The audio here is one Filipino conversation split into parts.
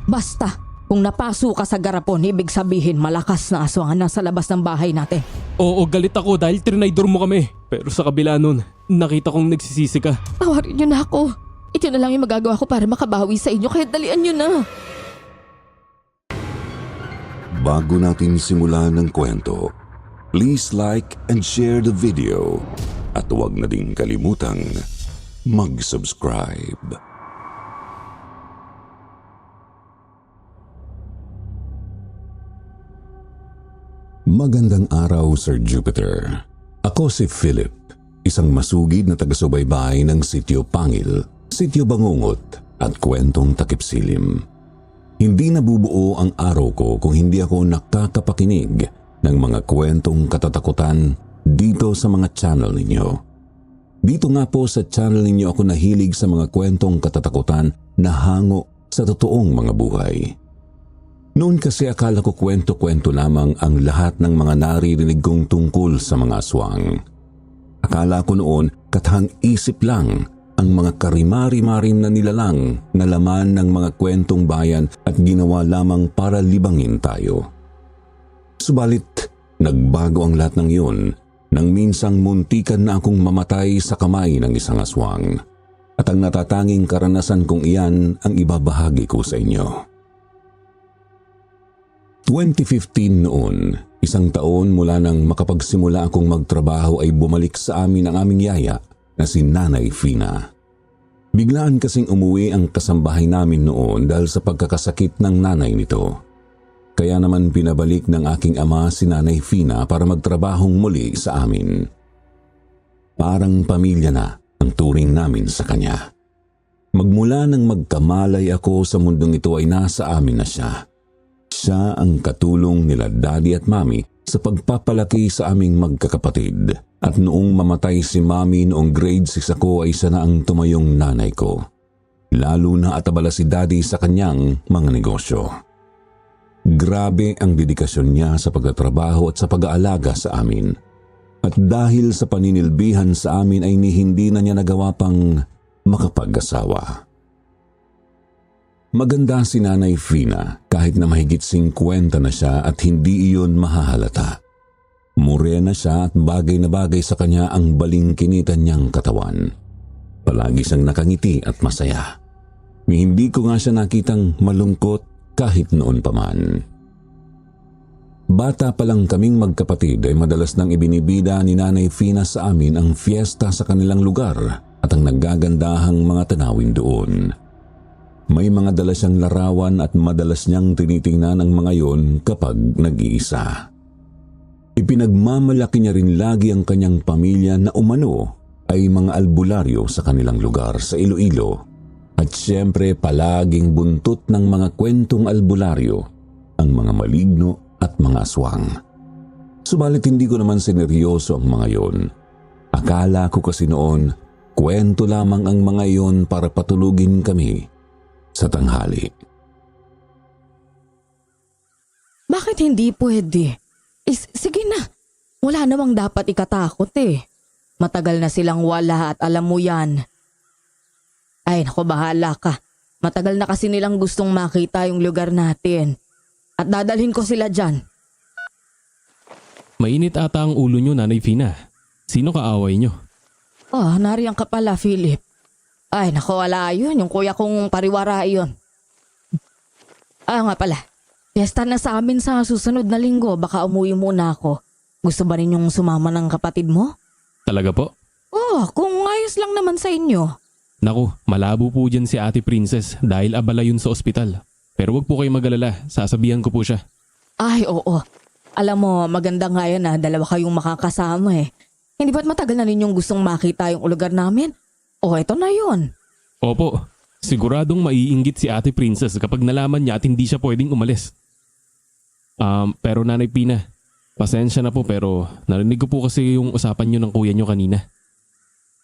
Basta, kung napaso ka sa garapon, ibig sabihin malakas na aswang nasa labas ng bahay natin. Oo, galit ako dahil trinaydor mo kami. Pero sa kabila nun, nakita kong nagsisisi ka. Tawarin niyo na ako. Ito na lang yung magagawa ko para makabawi sa inyo, kaya dalian niyo na. Bago natin simulan ng kwento, please like and share the video at huwag na din kalimutang mag-subscribe. Magandang araw, Sir Jupiter. Ako si Philip, isang masugid na taga-subaybay ng Sitio Pangil, Sitio Bangungot at Kwentong Takip Silim. Hindi nabubuo ang araw ko kung hindi ako nakakapakinig ng mga kwentong katatakutan dito sa mga channel ninyo. Dito nga po sa channel ninyo ako nahilig sa mga kwentong katatakutan na hango sa totoong mga buhay. Noon kasi akala ko kwento-kwento lamang ang lahat ng mga naririnig kong tungkol sa mga aswang. Akala ko noon katahang isip lang ang mga karimari-marim na nilalang na laman ng mga kwentong bayan at ginawa lamang para libangin tayo. Subalit, nagbago ang lahat ng iyon nang minsang muntikan na akong mamatay sa kamay ng isang aswang. At ang natatanging karanasan kong iyan ang ibabahagi ko sa inyo. 2015 noon, isang taon mula nang makapagsimula akong magtrabaho ay bumalik sa amin ang aming yaya na si Nanay Fina. Biglaan kasing umuwi ang kasambahay namin noon dahil sa pagkakasakit ng nanay nito. Kaya naman pinabalik ng aking ama si Nanay Fina para magtrabahong muli sa amin. Parang pamilya na ang turing namin sa kanya. Magmula nang magkamalay ako sa mundong ito ay nasa amin na siya. Siya ang katulong nila daddy at mami sa pagpapalaki sa aming magkakapatid. At noong mamatay si mami noong grade 6 ako ay siya na ang tumayong nanay ko. Lalo na atabala si daddy sa kanyang mga negosyo. Grabe ang dedikasyon niya sa pagtatrabaho at sa pag-aalaga sa amin. At dahil sa paninilbihan sa amin ay hindi na niya nagawa pang makapag-asawa. Maganda si Nanay Fina kahit na mahigit 50 na siya at hindi iyon mahahalata. Morena siya at bagay na bagay sa kanya ang balingkinitan niyang katawan. Palagi siyang nakangiti at masaya. Hindi ko nga siya nakitang malungkot kahit noon pa man. Bata pa lang kaming magkapatid ay madalas nang ibinibida ni Nanay Fina sa amin ang fiesta sa kanilang lugar at ang nagagandahang mga tanawin doon. May mga dala siyang larawan at madalas niyang tinitingnan ang mga yon kapag nag-iisa. Ipinagmamalaki niya rin lagi ang kanyang pamilya na umano ay mga albularyo sa kanilang lugar sa Iloilo. At siyempre palaging buntot ng mga kwentong albularyo ang mga maligno at mga aswang. Subalit hindi ko naman sineryoso ang mga yon. Akala ko kasi noon, kwento lamang ang mga yon para patulugin kami sa tanghali. Bakit hindi pwede? Sige na, wala namang dapat ikatakot eh. Matagal na silang wala at alam mo yan. Ay naku, bahala ka. Matagal na kasi nilang gustong makita yung lugar natin. At dadalhin ko sila dyan. Mainit ata ang ulo nyo, Nanay Fina. Sino kaaway nyo? Oh, nariyan ka pala, Philip. Ay naku, wala yun. Yung kuya kong pariwara yun. Nga pala. Fiesta na sa amin sa susunod na linggo. Baka umuwi muna ako. Gusto ba ninyong sumama ng kapatid mo? Talaga po? Oh, kung ayos lang naman sa inyo. Naku, malabo po dyan si Ate Princess dahil abala yun sa ospital. Pero wag po kayo mag-alala, sasabihan ko po siya. Ay, oo. Alam mo, maganda nga yan na dalawa kayong makakasama eh. Hindi ba't matagal na ninyong gustong makita yung lugar namin? Oh, ito na yun. Opo, siguradong maiinggit si Ate Princess kapag nalaman niya at hindi siya pwedeng umalis. Pero Nanay Pina, pasensya na po pero narinig ko po kasi yung usapan niyo ng kuya niyo kanina.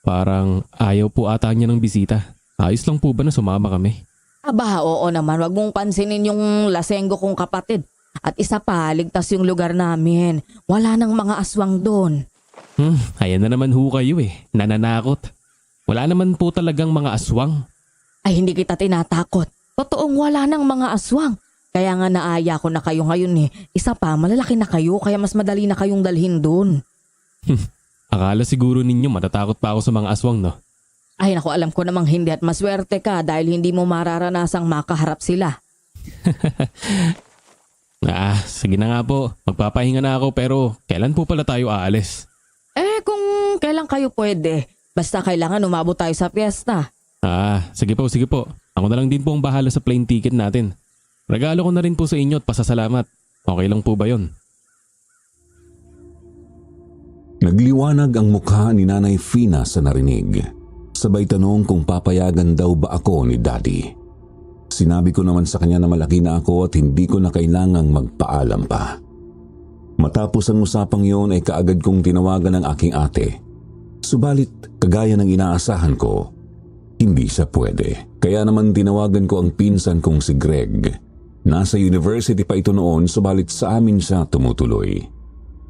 Parang ayaw po ata niya ng bisita. Ayos lang po ba na sumama kami? Aba, oo naman. Wag mong pansinin yung lasenggo kong kapatid. At isa pa, ligtas yung lugar namin. Wala nang mga aswang doon. Ayan na naman ho kayo eh. Nananakot. Wala naman po talagang mga aswang. Ay, hindi kita tinatakot. Totoong wala ng mga aswang. Kaya nga naaya ko na kayo ngayon eh. Isa pa, malalaki na kayo kaya mas madali na kayong dalhin doon. Akala siguro ninyo matatakot pa ako sa mga aswang, no? Ay naku, alam ko namang hindi at maswerte ka dahil hindi mo mararanasang makaharap sila. Sige na nga po. Magpapahinga na ako pero kailan po pala tayo aalis? Kung kailan kayo pwede. Basta kailangan umabot tayo sa piyesta. Sige po. Ako na lang din po ang bahala sa plane ticket natin. Regalo ko na rin po sa inyo at pasasalamat. Okay lang po ba yon? Nagliwanag ang mukha ni Nanay Fina sa narinig. Sabay tanong kung papayagan daw ba ako ni Daddy. Sinabi ko naman sa kanya na malaki na ako at hindi ko na kailangang magpaalam pa. Matapos ang usapang yon ay kaagad kong tinawagan ang aking ate. Subalit, kagaya ng inaasahan ko, hindi siya pwede. Kaya naman tinawagan ko ang pinsan kong si Greg. Nasa university pa ito noon subalit sa amin siya tumutuloy.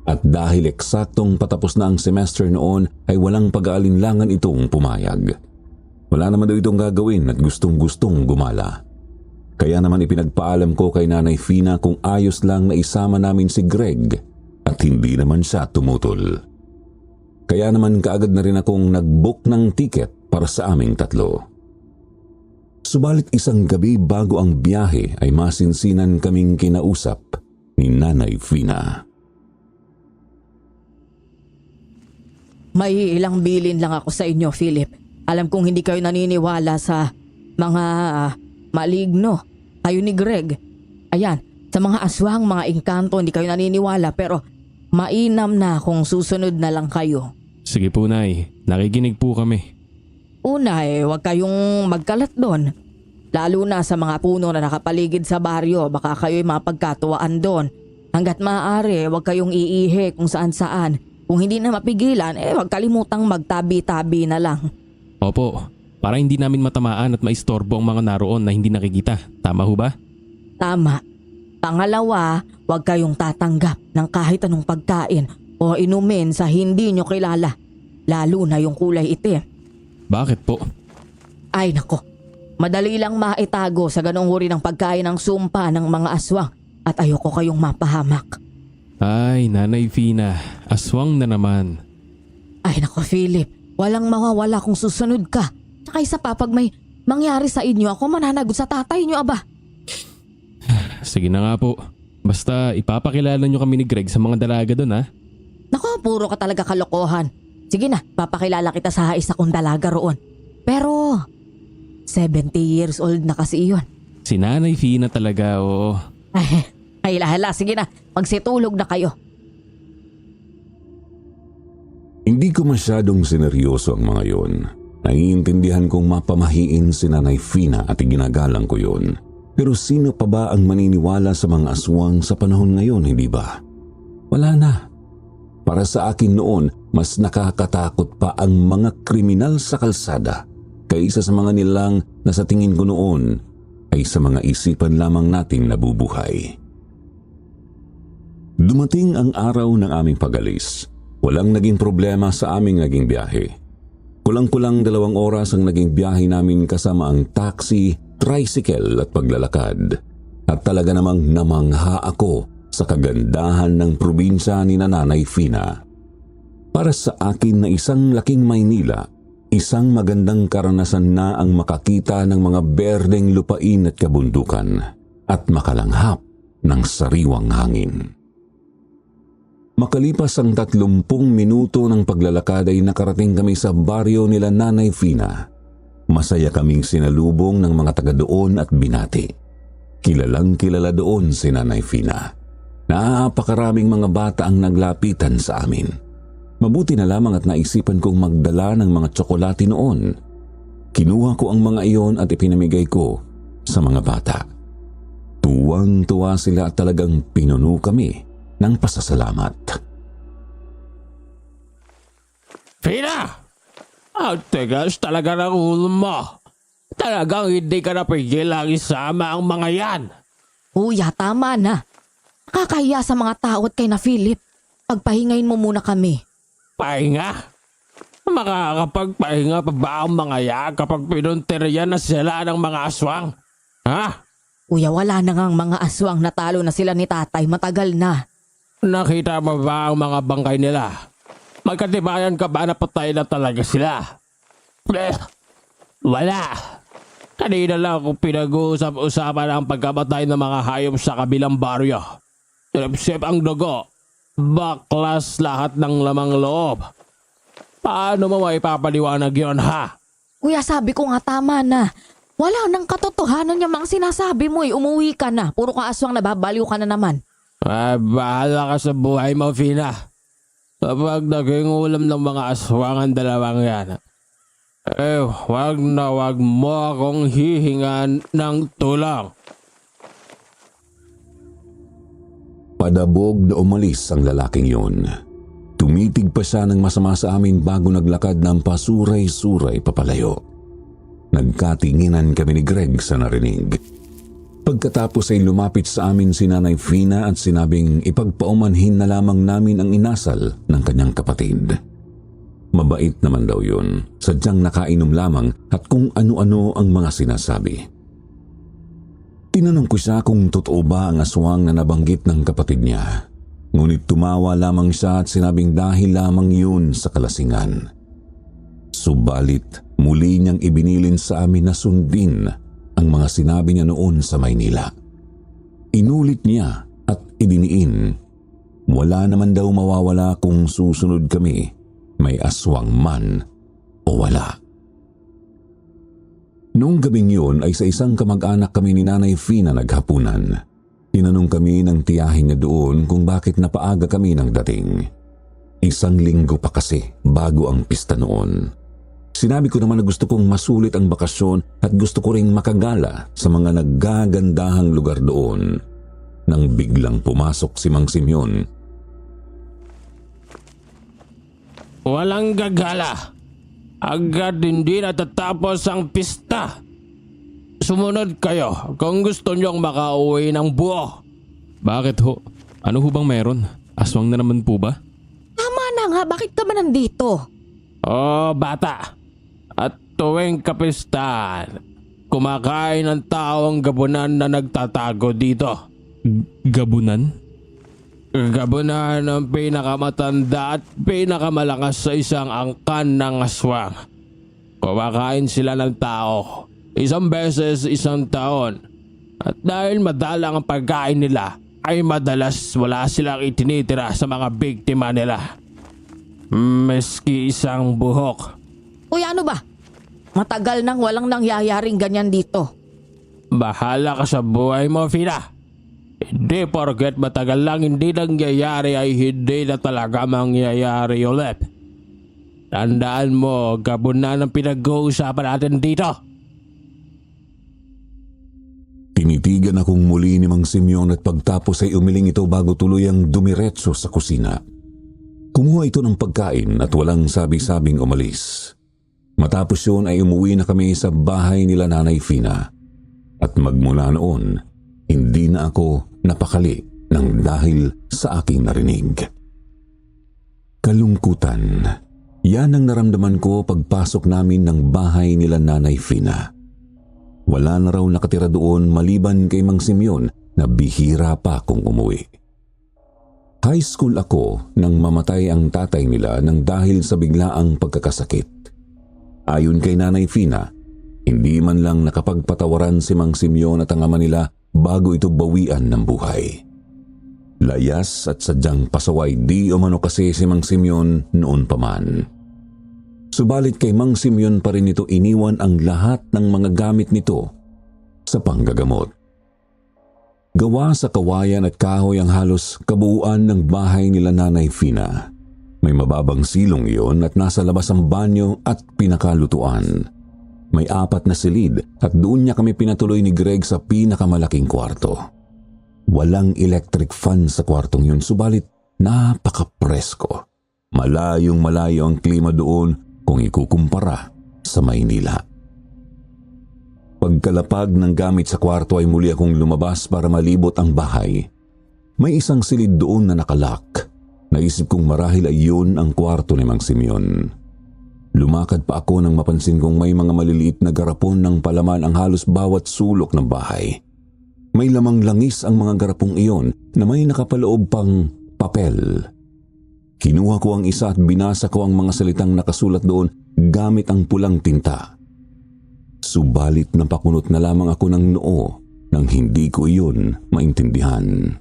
At dahil eksaktong patapos na ang semester noon ay walang pag-aalinlangan itong pumayag. Wala naman daw itong gagawin at gustong-gustong gumala. Kaya naman ipinagpaalam ko kay Nanay Fina kung ayos lang na isama namin si Greg at hindi naman siya tumutol. Kaya naman kaagad na rin akong nag-book ng ticket para sa aming tatlo. Subalit isang gabi bago ang biyahe ay masinsinan kaming kinausap ni Nanay Fina. May ilang bilin lang ako sa inyo, Philip. Alam kong hindi kayo naniniwala sa mga maligno. Kayo ni Greg. Ayan, sa mga aswang, mga engkanto, hindi kayo naniniwala pero mainam na kung susunod na lang kayo. Sige po, Nay. Nakikinig po kami. Una huwag kayong magkalat doon. Lalo na sa mga puno na nakapaligid sa baryo, baka kayo'y mapagkatuwaan doon. Hanggat maaari, huwag kayong iihi kung saan-saan. Kung hindi na mapigilan, huwag kalimutang magtabi-tabi na lang. Opo, para hindi namin matamaan at maistorbo ang mga naroon na hindi nakikita. Tama ho ba? Tama. Pangalawa, huwag kayong tatanggap ng kahit anong pagkain o inumin sa hindi nyo kilala. Lalo na yung kulay itim. Bakit po? Ay nako, madali lang maitago sa ganong uri ng pagkain ng sumpa ng mga aswang at ayoko kayong mapahamak. Ay, Nanay Fina, aswang na naman. Ay nako Philip, walang mawawala kung susunod ka. Tsaka isa pa pag may mangyari sa inyo ako mananagot sa tatay nyo aba. Sige na nga po. Basta ipapakilala nyo kami ni Greg sa mga dalaga doon, ha? Nako, puro ka talaga kalokohan. Sige na, papakilala kita sa isa kong dalaga roon. Pero 70 years old na kasi iyon. Si Nanay Fina talaga, oo. Ay lahala, sige na, magsitulog na kayo. Hindi ko masyadong sineryoso ang mga yon. Naiintindihan kong mapamahiin si Nanay Fina at iginagalang ko yon. Pero sino pa ba ang maniniwala sa mga aswang sa panahon ngayon, hindi ba? Wala na. Para sa akin noon, mas nakakatakot pa ang mga kriminal sa kalsada kaysa sa mga nilang na sa tingin ko noon ay sa mga isipan lamang nating nabubuhay. Dumating ang araw ng aming pag-alis. Walang naging problema sa aming naging biyahe. Kulang-kulang 2 oras ang naging biyahe namin kasama ang taxi, tricycle at paglalakad. At talaga namang namangha ako sa kagandahan ng probinsya ni Nanay Fina. Para sa akin na isang laking Maynila, isang magandang karanasan na ang makakita ng mga berdeng lupain at kabundukan at makalanghap ng sariwang hangin. Makalipas ang 30 minuto ng paglalakad ay nakarating kami sa baryo nila Nanay Fina. Masaya kaming sinalubong ng mga taga doon at binati. Kilalang kilala doon si Nanay Fina. Napakaraming mga bata ang naglapitan sa amin. Mabuti na lamang at naisipan kong magdala ng mga tsokolate noon. Kinuha ko ang mga iyon at ipinamigay ko sa mga bata. Tuwang-tuwa sila at talagang pinuno kami ng pasasalamat. Fina! Ang tigas talaga ng ulo mo. Talagang hindi ka napigilang isama ang mga yan. Kuya, tama na. Nakakahiya sa mga tao at kay na Philip. Pagpahingayin mo muna kami. Pahinga? Makakapagpahinga pa ba ang mga yan kapag pinunterian na sila ng mga aswang? Ha? Kuya, wala na ngang mga aswang, natalo na sila ni tatay, matagal na. Nakita mo ba ang mga bangkay nila? Magkatibayan ka ba na patay na talaga sila? Wala. Kanina lang akong pinag-uusap-usapan ang pagkamatay ng mga hayop sa kabilang baryo. Sip ang dugo. Baklas lahat ng lamang loob. Paano mo maipapaliwanag yun, ha? Kuya, sabi ko nga tama na. Wala nang katotohanan yung mga sinasabi mo eh. Umuwi ka na. Puro ka aswang, nababaliw ka na naman. Bahala ka sa buhay mo, Fina. Kapag naging ulam ng mga aswang ang dalawang yan, wag na wag mo akong hihingan ng tulong. Padabog na umalis ang lalaking yun. Tumitig pa siya ng masama sa amin bago naglakad ng pasuray-suray papalayo. Nagkatinginan kami ni Greg sa narinig. Pagkatapos ay lumapit sa amin si Nanay Fina at sinabing ipagpaumanhin na lamang namin ang inasal ng kanyang kapatid. Mabait naman daw yun, sadyang nakainom lamang at kung ano-ano ang mga sinasabi. Tinanong ko siya kung totoo ba ang aswang na nabanggit ng kapatid niya. Ngunit tumawa lamang siya at sinabing dahil lamang yun sa kalasingan. Subalit muli niyang ibinilin sa amin na sundin ang mga sinabi niya noon sa Maynila. Inulit niya at idiniin, wala naman daw mawawala kung susunod kami, may aswang man o wala. Noong gabing yun ay sa isang kamag-anak kami ni Nanay Fina naghapunan. Tinanong kami ng tiyahin niya doon kung bakit napaaga kami ng dating. 1 linggo pa kasi bago ang pista noon. Sinabi ko naman na gusto kong masulit ang bakasyon at gusto ko ring makagala sa mga naggagandahang lugar doon. Nang biglang pumasok si Mang Simeon. Walang gagala. Agad hindi natatapos ang pista. Sumunod kayo kung gusto niyong makauwi ng buo. Bakit ho? Ano ho bang meron? Aswang na naman po ba? Tama na nga, bakit ka ba nandito? Oh, bata. At tuwing kapistahan, kumakain ng tao ang gabunan na nagtatago dito. Gabunan? Gabunan ang pinakamatanda at pinakamalakas sa isang angkan ng aswang. Kumakain sila ng tao, 1 beses 1 taon. At dahil madalang ang pagkain nila, ay madalas wala silang itinitira sa mga biktima nila. Meski isang buhok. Kuya, ano ba? Matagal nang walang nangyayaring ganyan dito. Bahala ka sa buhay mo, Fina. Hindi porket matagal lang hindi nangyayari ay hindi na talaga mangyayari ulit. Tandaan mo, gabunan ang pinag-uusapan natin dito. Tinitigan akong muli ni Mang Simeon at pagtapos ay umiling ito bago tuluyang dumiretso sa kusina. Kumuha ito ng pagkain at walang sabi-sabing umalis. Matapos yun ay umuwi na kami sa bahay nila Nanay Fina. At magmula noon, hindi na ako napakali ng dahil sa aking narinig. Kalungkutan. Yan ang naramdaman ko pagpasok namin ng bahay nila Nanay Fina. Wala na raw nakatira doon maliban kay Mang Simeon na bihira pa kung umuwi. High school ako nang mamatay ang tatay nila nang dahil sa biglaang pagkakasakit. Ayon kay Nanay Fina, hindi man lang nakapagpatawaran si Mang Simeon at ang ama nila bago ito bawian ng buhay. Layas at sadyang pasaway di umano kasi si Mang Simeon noon pa man. Subalit kay Mang Simeon pa rin ito iniwan ang lahat ng mga gamit nito sa panggagamot. Gawa sa kawayan at kahoy ang halos kabuuan ng bahay nila Nanay Fina. May mababang silong iyon at nasa labas ang banyo at pinakalutuan. May 4 na silid at doon niya kami pinatuloy ni Greg sa pinakamalaking kwarto. Walang electric fan sa kwartong yun, subalit napaka-presko. Malayong malayo ang klima doon kung ikukumpara sa Maynila. Pagkalapag ng gamit sa kwarto ay muli akong lumabas para malibot ang bahay. May isang silid doon na nakalak. Naisip kong marahil ay yun ang kwarto ni Mang Simeon. Lumakad pa ako nang mapansin kong may mga maliliit na garapon ng palaman ang halos bawat sulok ng bahay. May lamang langis ang mga garapong iyon na may nakapaloob pang papel. Kinuha ko ang isa at binasa ko ang mga salitang nakasulat doon gamit ang pulang tinta. Subalit napakunot na lamang ako ng noo nang hindi ko iyon maintindihan.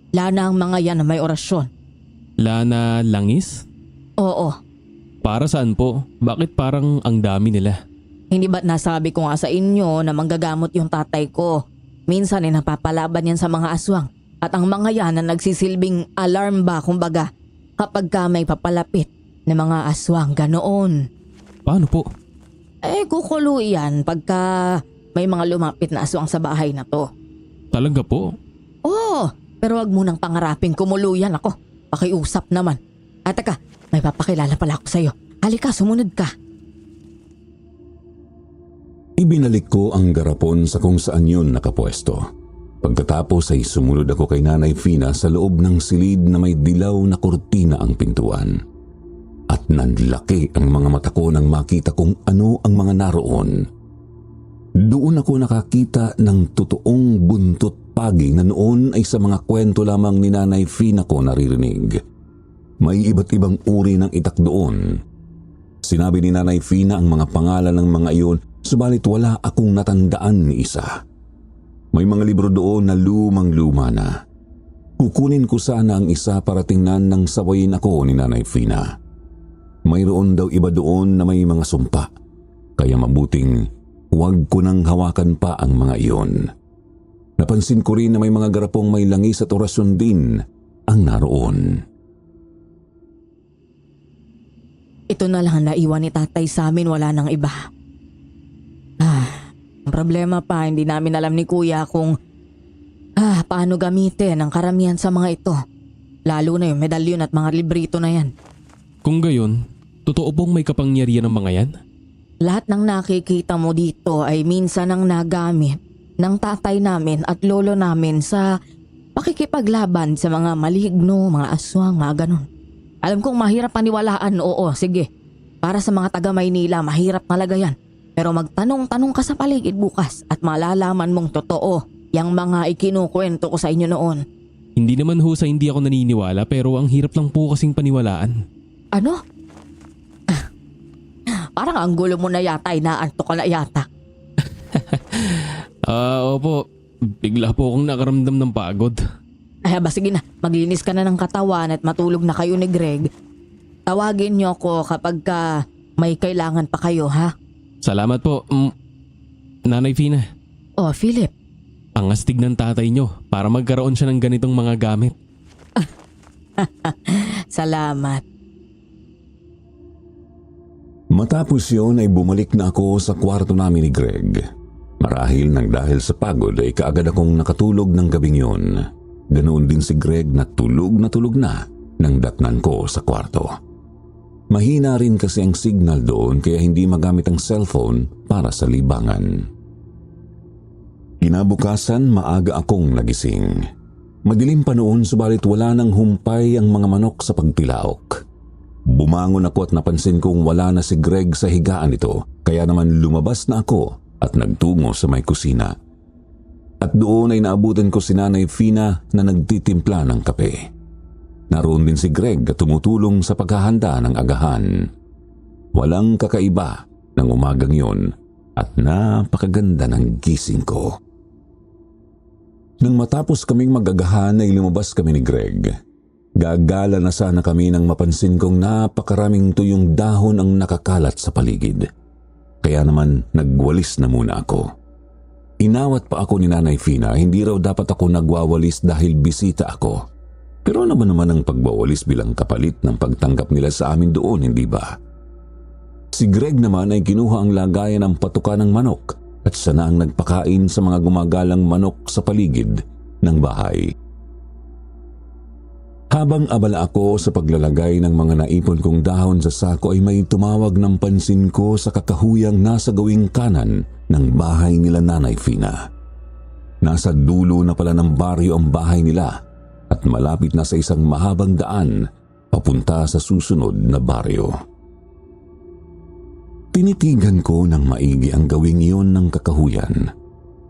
Lana ang mga yan na may orasyon. Lana langis? Oo. Para saan po? Bakit parang ang dami nila? Hindi ba't nasabi ko nga sa inyo na manggagamot yung tatay ko? Minsan ay napapalaban yan sa mga aswang. At ang mga yan na nagsisilbing alarm ba kumbaga kapag ka may papalapit na mga aswang ganoon. Paano po? Kukulo yan pagka may mga lumapit na aswang sa bahay na to. Talaga po? Oo, pero wag munang pangarapin kumuluyan ako. Pakiusap naman. At teka, may papakilala pala ako sa'yo. Halika, sumunod ka. Ibinalik ko ang garapon sa kung saan yun nakapwesto. Pagkatapos ay sumunod ako kay Nanay Fina sa loob ng silid na may dilaw na kurtina ang pintuan. At nanlaki ang mga mata ko nang makita kung ano ang mga naroon. Doon ako nakakita ng totoong buntot pagi na noon ay sa mga kwento lamang ni Nanay Fina ko naririnig. May iba't ibang uri ng itak doon. Sinabi ni Nanay Fina ang mga pangalan ng mga iyon, subalit wala akong natandaan ni isa. May mga libro doon na lumang-luma na. Kukunin ko sana ang isa para tingnan nang sawayin ako ni Nanay Fina. Mayroon daw iba doon na may mga sumpa, kaya mabuting huwag ko nang hawakan pa ang mga iyon. Napansin ko rin na may mga garapong may langis at orasyon din ang naroon. Ito na lang ang naiwan ni tatay sa amin, wala nang iba. Ang problema pa, hindi namin alam ni kuya kung paano gamitin ang karamihan sa mga ito. Lalo na yung medalyon at mga librito na yan. Kung gayon, totoo pong may kapangyarihan ng mga yan? Lahat ng nakikita mo dito ay minsan ang nagamit ng tatay namin at lolo namin sa pakikipaglaban sa mga maligno, mga aswang, mga ganon. Alam kong mahirap paniwalaan, oo, sige. Para sa mga taga Maynila, mahirap talaga yan. Pero magtanong-tanong ka sa paligid bukas at malalaman mong totoo yung mga ikinukwento ko sa inyo noon. Hindi naman ho sa hindi ako naniniwala pero ang hirap lang po kasing paniwalaan. Ano? Parang ang gulo mo na yata, inaantok ka na yata. Opo. Bigla po akong nakaramdam ng pagod. Sige na, maglinis ka na ng katawan at matulog na kayo ni Greg. Tawagin niyo ako kapag may kailangan pa kayo, ha? Salamat po. Nanay Fina, Oh, Philip. ang astig ng tatay nyo para magkaroon siya ng ganitong mga gamit. Salamat. Matapos yun ay bumalik na ako sa kwarto namin ni Greg. Marahil nang dahil sa pagod ay kaagad akong nakatulog ng gabing yun. Ganoon din si Greg na tulog na nang datnan ko sa kwarto. Mahina rin kasi ang signal doon kaya hindi magamit ang cellphone para sa libangan. Kinabukasan maaga akong nagising. Madilim pa noon subalit wala nang humpay ang mga manok sa pagtilaok. Bumangon ako at napansin kong wala na si Greg sa higaan nito kaya naman lumabas na ako at nagtungo sa may kusina. At doon ay naabutan ko si Nanay Fina na nagtitimpla ng kape. Naroon din si Greg at tumutulong sa paghahanda ng agahan. Walang kakaiba ng umagang yon at napakaganda ng gising ko. Nang matapos kaming magagahan ay lumabas kami ni Greg. Gagala na sana kami nang mapansin kong napakaraming tuyong dahon ang nakakalat sa paligid. Kaya naman nagwalis na muna ako. Inawat pa ako ni Nanay Fina, hindi raw dapat ako nagwawalis dahil bisita ako. Pero ano ba naman ang pagwawalis bilang kapalit ng pagtanggap nila sa amin doon, hindi ba? Si Greg naman ay kinuha ang lagayan ng patuka ng manok at siya na ang nagpakain sa mga gumagalang manok sa paligid ng bahay. Habang abala ako sa paglalagay ng mga naipon kong dahon sa sako ay may tumawag ng pansin ko sa kakahuyang nasa gawing kanan ng bahay nila Nanay Fina. Nasa dulo na pala ng baryo ang bahay nila at malapit na sa isang mahabang daan papunta sa susunod na baryo. Tinitigan ko ng maigi ang gawing iyon ng kakahuyan.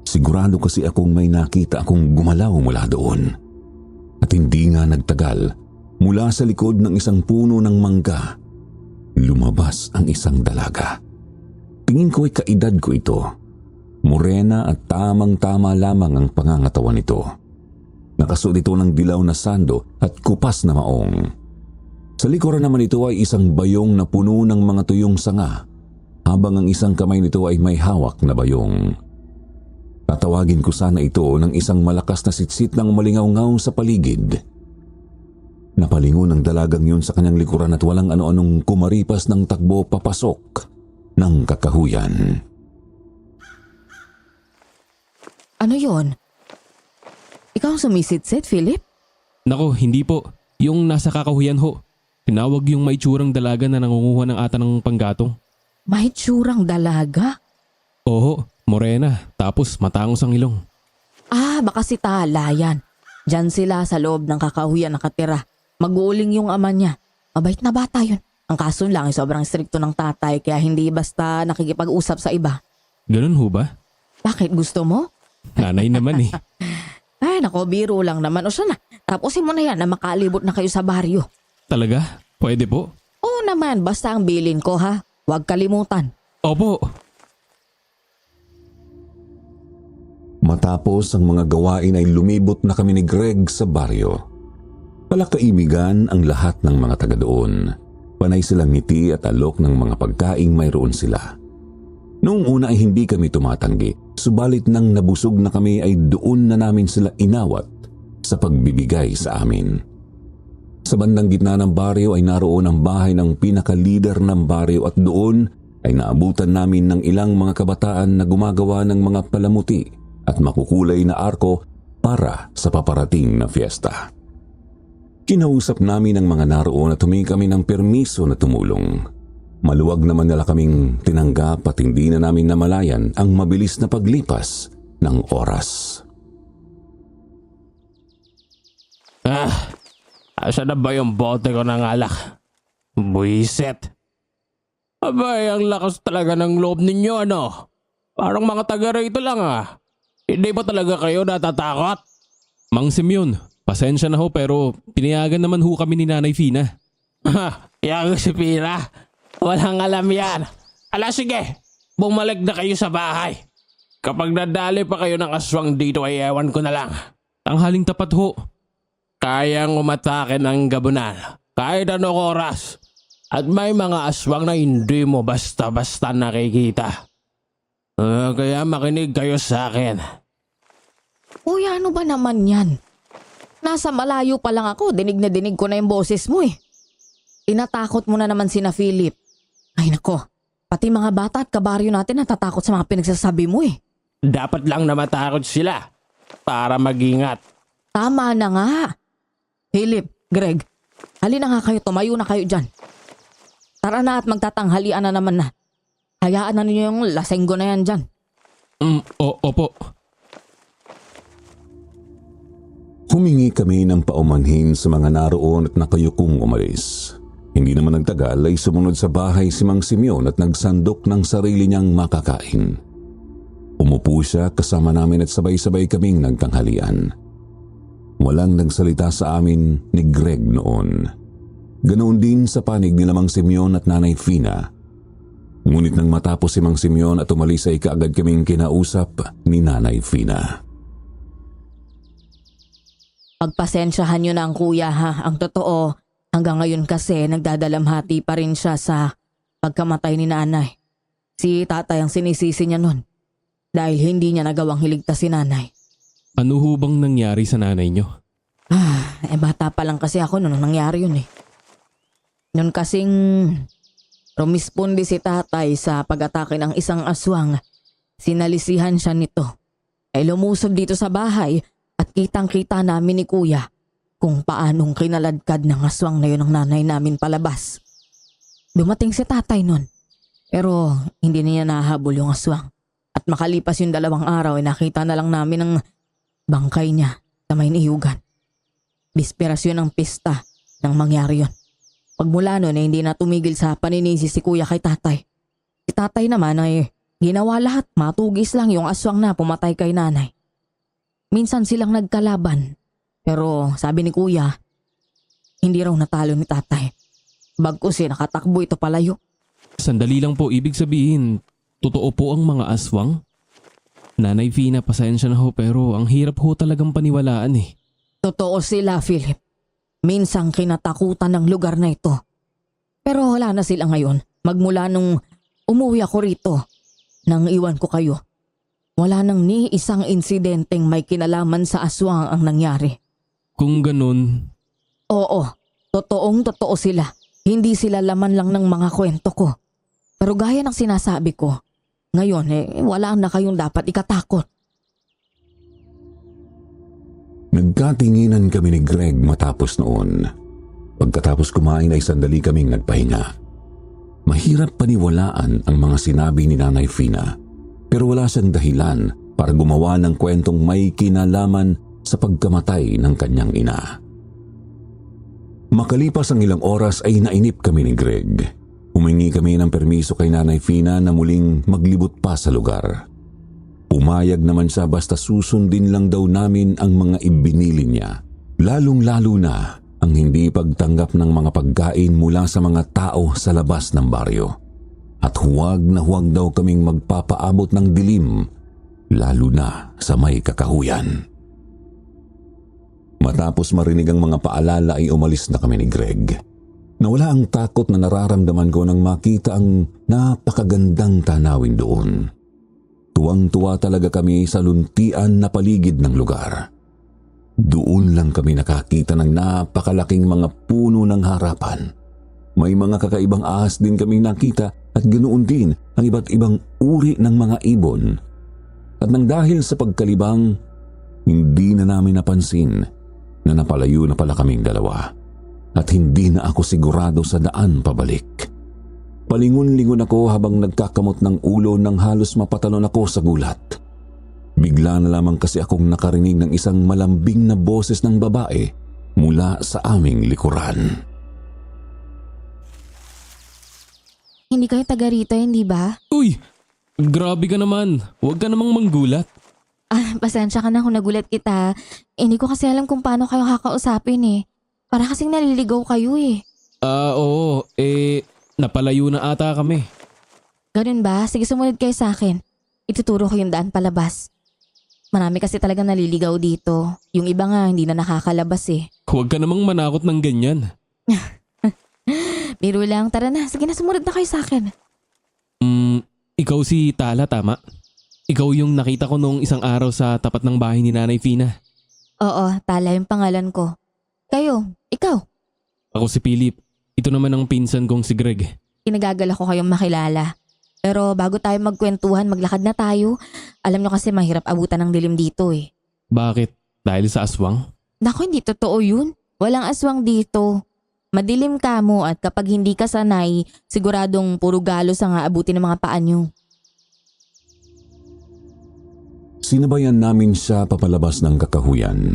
Sigurado kasi akong may nakita akong gumalaw mula doon. At hindi nga nagtagal, mula sa likod ng isang puno ng mangga, lumabas ang isang dalaga. Tingin ko ay kaedad ko ito. Morena at tamang-tama lamang ang pangangatawan nito. Nakasuot ito ng dilaw na sando at kupas na maong. Sa likuran naman ito ay isang bayong na puno ng mga tuyong sanga, habang ang isang kamay nito ay may hawak na bayong. Tatawagin ko sana ito ng isang malakas na sitsit ng malingaw-ngaw sa paligid. Napalingon ang dalagang yun sa kanyang likuran at walang ano-anong kumaripas ng takbo papasok ng kakahuyan. Ano yon? Ikaw ang sumisitsit, Philip? Nako, hindi po. Yung nasa kakahuyan ho. Tinawag yung may tsurang dalaga na nangunguha ng ata ng panggatong. May tsurang dalaga? Oho, morena, tapos matangos ang ilong. Ah, baka si Tala yan. Diyan sila sa loob ng kakahuyan nakatira. Mag-uuling yung ama niya. Mabait na bata yun. Ang kaso lang ay sobrang strikto ng tatay kaya hindi basta nakikipag-usap sa iba. Ganun ho ba? Bakit gusto mo? Nanay naman eh. Ay nako, biro lang naman. O siya na, tapusin mo na yan na makalibot na kayo sa baryo. Talaga? Pwede po? Oo naman, basta ang bilin ko ha. Huwag kalimutan. Opo. Matapos ang mga gawain ay lumibot na kami ni Greg sa baryo. Palakaimigan ang lahat ng mga taga doon. Panay silang ngiti at alok ng mga pagkaing mayroon sila. Noong una ay hindi kami tumatanggi, subalit nang nabusog na kami ay doon na namin sila inawat sa pagbibigay sa amin. Sa bandang gitna ng baryo ay naroon ang bahay ng pinaka-leader ng baryo at doon ay naabutan namin ng ilang mga kabataan na gumagawa ng mga palamuti at makukulay na arko para sa paparating na fiesta. Kinausap namin ang mga naroon at humingi kami ng permiso na tumulong. Maluwag naman nila kaming tinanggap at hindi na namin namalayan ang mabilis na paglipas ng oras. Asa na ba yung bote ko ng alak? Buisit. Abay, ang lakas talaga ng loob ninyo, ano? Parang mga taga rito lang ah. Hindi ba talaga kayo natatakot? Mang Simeon, pasensya na ho pero pinayagan naman ho kami ni Nanay Fina. Yang si Pina. Walang alam yan. Ala sige, bumalik na kayo sa bahay. Kapag nadali pa kayo ng aswang dito ay ewan ko na lang. Tanghaling tapat ho. Kayang umatake ng gabunan kahit anong oras. At may mga aswang na hindi mo basta-basta nakikita. Kaya makinig kayo sa akin. Uy, ano ba naman yan? Nasa malayo pa lang ako, dinig na dinig ko na yung boses mo eh. Tinatakot mo na naman sina Philip. Ay nako, pati mga bata at kabaryo natin natatakot sa mga pinagsasabi mo eh. Dapat lang na matakot sila para mag-ingat. Tama na nga. Philip, Greg, halina nga kayo, tumayo na kayo dyan. Tara na at magtatanghalian na naman na. Hayaan na ninyo yung lasenggo na yan dyan. Opo. Humingi kami ng paumanhin sa mga naroon at nakayukong umalis. Hindi naman nagtagal ay sumunod sa bahay si Mang Simeon at nagsandok ng sarili niyang makakain. Umupo siya kasama namin at sabay-sabay kaming nagtanghalian. Walang nagsalita sa amin ni Greg noon. Ganoon din sa panig ni Mang Simeon at Nanay Fina. Ngunit nang matapos si Mang Simeon at umalis ay kaagad kaming kinausap ni Nanay Fina. Pagpasensyahan nyo na ang kuya ha. Ang totoo, hanggang ngayon kasi nagdadalamhati pa rin siya sa pagkamatay ni nanay. Si tatay ang sinisisi niya nun dahil hindi niya nagawang hiligtas si nanay. Ano ho bang nangyari sa nanay nyo? Bata pa lang kasi ako noon nangyari yun eh. Noon kasing rumisponde si tatay sa pag-atake ng isang aswang, sinalisihan siya nito. Ay lumusog dito sa bahay at kitang-kita namin ni kuya kung paanong kinaladkad ng aswang na yun ng nanay namin palabas. Dumating si tatay nun, pero hindi niya nahabol yung aswang. At makalipas yung 2 araw ay nakita na lang namin ang bangkay niya sa may niyugan. Bisperasyon ng pista nang mangyari yun. Pagmula nun hindi na tumigil sa paninisi si kuya kay tatay. Si tatay naman ay ginawa lahat, matugis lang yung aswang na pumatay kay nanay. Minsan silang nagkalaban, pero sabi ni kuya, hindi raw natalo ni tatay. Bagkus nakatakbo ito palayo. Sandali lang po, ibig sabihin, totoo po ang mga aswang? Nanay Fina, pasensya na ho pero ang hirap ho talagang paniwalaan eh. Totoo sila, Philip. Minsang kinatakutan ng lugar na ito. Pero wala na sila ngayon. Magmula nung umuwi ako rito, nang iwan ko kayo. Wala nang ni isang insidenteng may kinalaman sa aswang ang nangyari. Kung ganun, Oo, totoo sila. Hindi sila laman lang ng mga kwento ko. Pero gaya ng sinasabi ko, ngayon wala na kayong dapat ikatakot. Nagkatinginan kami ni Greg matapos noon. Pagkatapos kumain ay sandali kaming nagpahinga. Mahirap paniwalaan ang mga sinabi ni Nanay Fina, pero wala siyang dahilan para gumawa ng kwentong may kinalaman sa pagkamatay ng kanyang ina. Makalipas ang ilang oras ay nainip kami ni Greg. Humingi kami ng permiso kay Nanay Fina na muling maglibot pa sa lugar. Pumayag naman siya basta susundin lang daw namin ang mga ibinili niya. Lalong-lalo na ang hindi pagtanggap ng mga pagkain mula sa mga tao sa labas ng baryo. At huwag na huwag daw kaming magpapaabot ng dilim, lalo na sa may kakahuyan. Matapos marinig ang mga paalala ay umalis na kami ni Greg. Nawala ang takot na nararamdaman ko nang makita ang napakagandang tanawin doon. Tuwang-tuwa talaga kami sa luntian na paligid ng lugar. Doon lang kami nakakita ng napakalaking mga puno ng harapan. May mga kakaibang ahas din kaming nakita at ganoon din ang iba't ibang uri ng mga ibon. At nang dahil sa pagkalibang, hindi na namin napansin na napalayo na pala kaming dalawa at hindi na ako sigurado sa daan pabalik. Palingon-lingon ako habang nagkakamot ng ulo nang halos mapatalon ako sa gulat. Bigla na lamang kasi akong nakarinig ng isang malambing na boses ng babae mula sa aming likuran. Hindi kayo taga rito, hindi ba? uy, grabe ka naman. Huwag ka namang manggulat. Pasensya ka na kung nagulat kita. Hindi ko kasi alam kung paano kayo kakausapin eh. Para kasing naliligaw kayo eh. Oo, napalayo na ata kami. Ganun ba? Sige, sumunod kayo sa akin. Ituturo ko yung daan palabas. Marami kasi talagang naliligaw dito. Yung iba nga hindi na nakakalabas eh. Huwag ka namang manakot ng ganyan. Biro lang, tara na. Sige na, sumunod na kayo sa akin. Ikaw si Tala, tama? Ikaw yung nakita ko noong isang araw sa tapat ng bahay ni Nanay Fina. Oo, Tala yung pangalan ko. Kayo, ikaw. Ako si Philip. Ito naman ang pinsan kong si Greg. Kinagagala ko kayong makilala. Pero bago tayo magkwentuhan, maglakad na tayo. Alam nyo kasi mahirap abutan ng dilim dito eh. Bakit? Dahil sa aswang? Naku, hindi totoo yun. Walang aswang dito. Madilim ka mo at kapag hindi ka sanay, siguradong puro galos ang aabutin ng mga paa nyo. Sinabayan namin siya papalabas ng kakahuyan.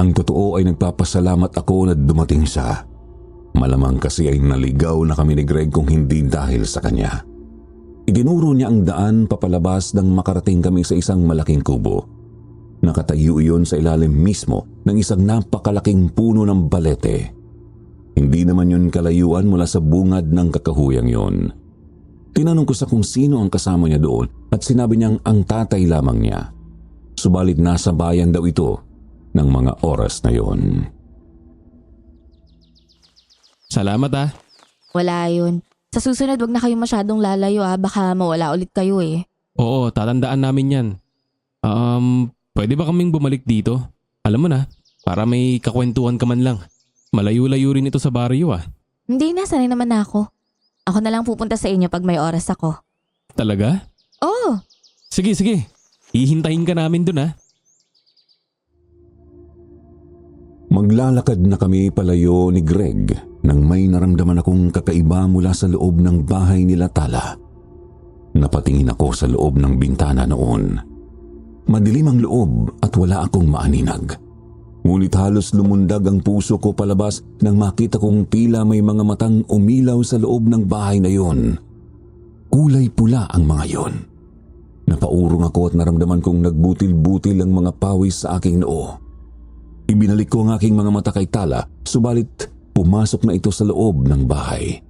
Ang totoo ay nagpapasalamat ako na dumating siya. Malamang kasi ay naligaw na kami ni Greg kung hindi dahil sa kanya. Itinuro niya ang daan papalabas nang makarating kami sa isang malaking kubo. Nakatayo iyon sa ilalim mismo ng isang napakalaking puno ng balete. Hindi naman yun kalayuan mula sa bungad ng kakahuyang yon. Tinanong ko sa kung sino ang kasama niya doon at sinabi niyang ang tatay lamang niya. Subalit nasa bayan daw ito ng mga oras na yon. Salamat ah. Wala yun. Sa susunod, wag na kayo masyadong lalayo baka mawala ulit kayo eh. Oo, tatandaan namin yan. Pwede ba kaming bumalik dito? Alam mo na, para may kakwentuhan ka man lang. Malayo-layo rin ito sa baryo ah. Hindi na, sanay naman na ako. Ako na lang pupunta sa inyo pag may oras ako. Talaga? Oh, Sige. Hihintayin ka namin dun ah. Maglalakad na kami palayo ni Greg nang may naramdaman akong kakaiba mula sa loob ng bahay nila Tala. Napatingin ako sa loob ng bintana noon. Madilim ang loob at wala akong maaninag. Ngunit halos lumundag ang puso ko palabas nang makita kong tila may mga matang umilaw sa loob ng bahay na yon. Kulay pula ang mga yon. Napaurong ako at naramdaman kong nagbutil-butil ang mga pawis sa aking noo. Ibinalik ko ang aking mga mata kay Tala, subalit pumasok na ito sa loob ng bahay.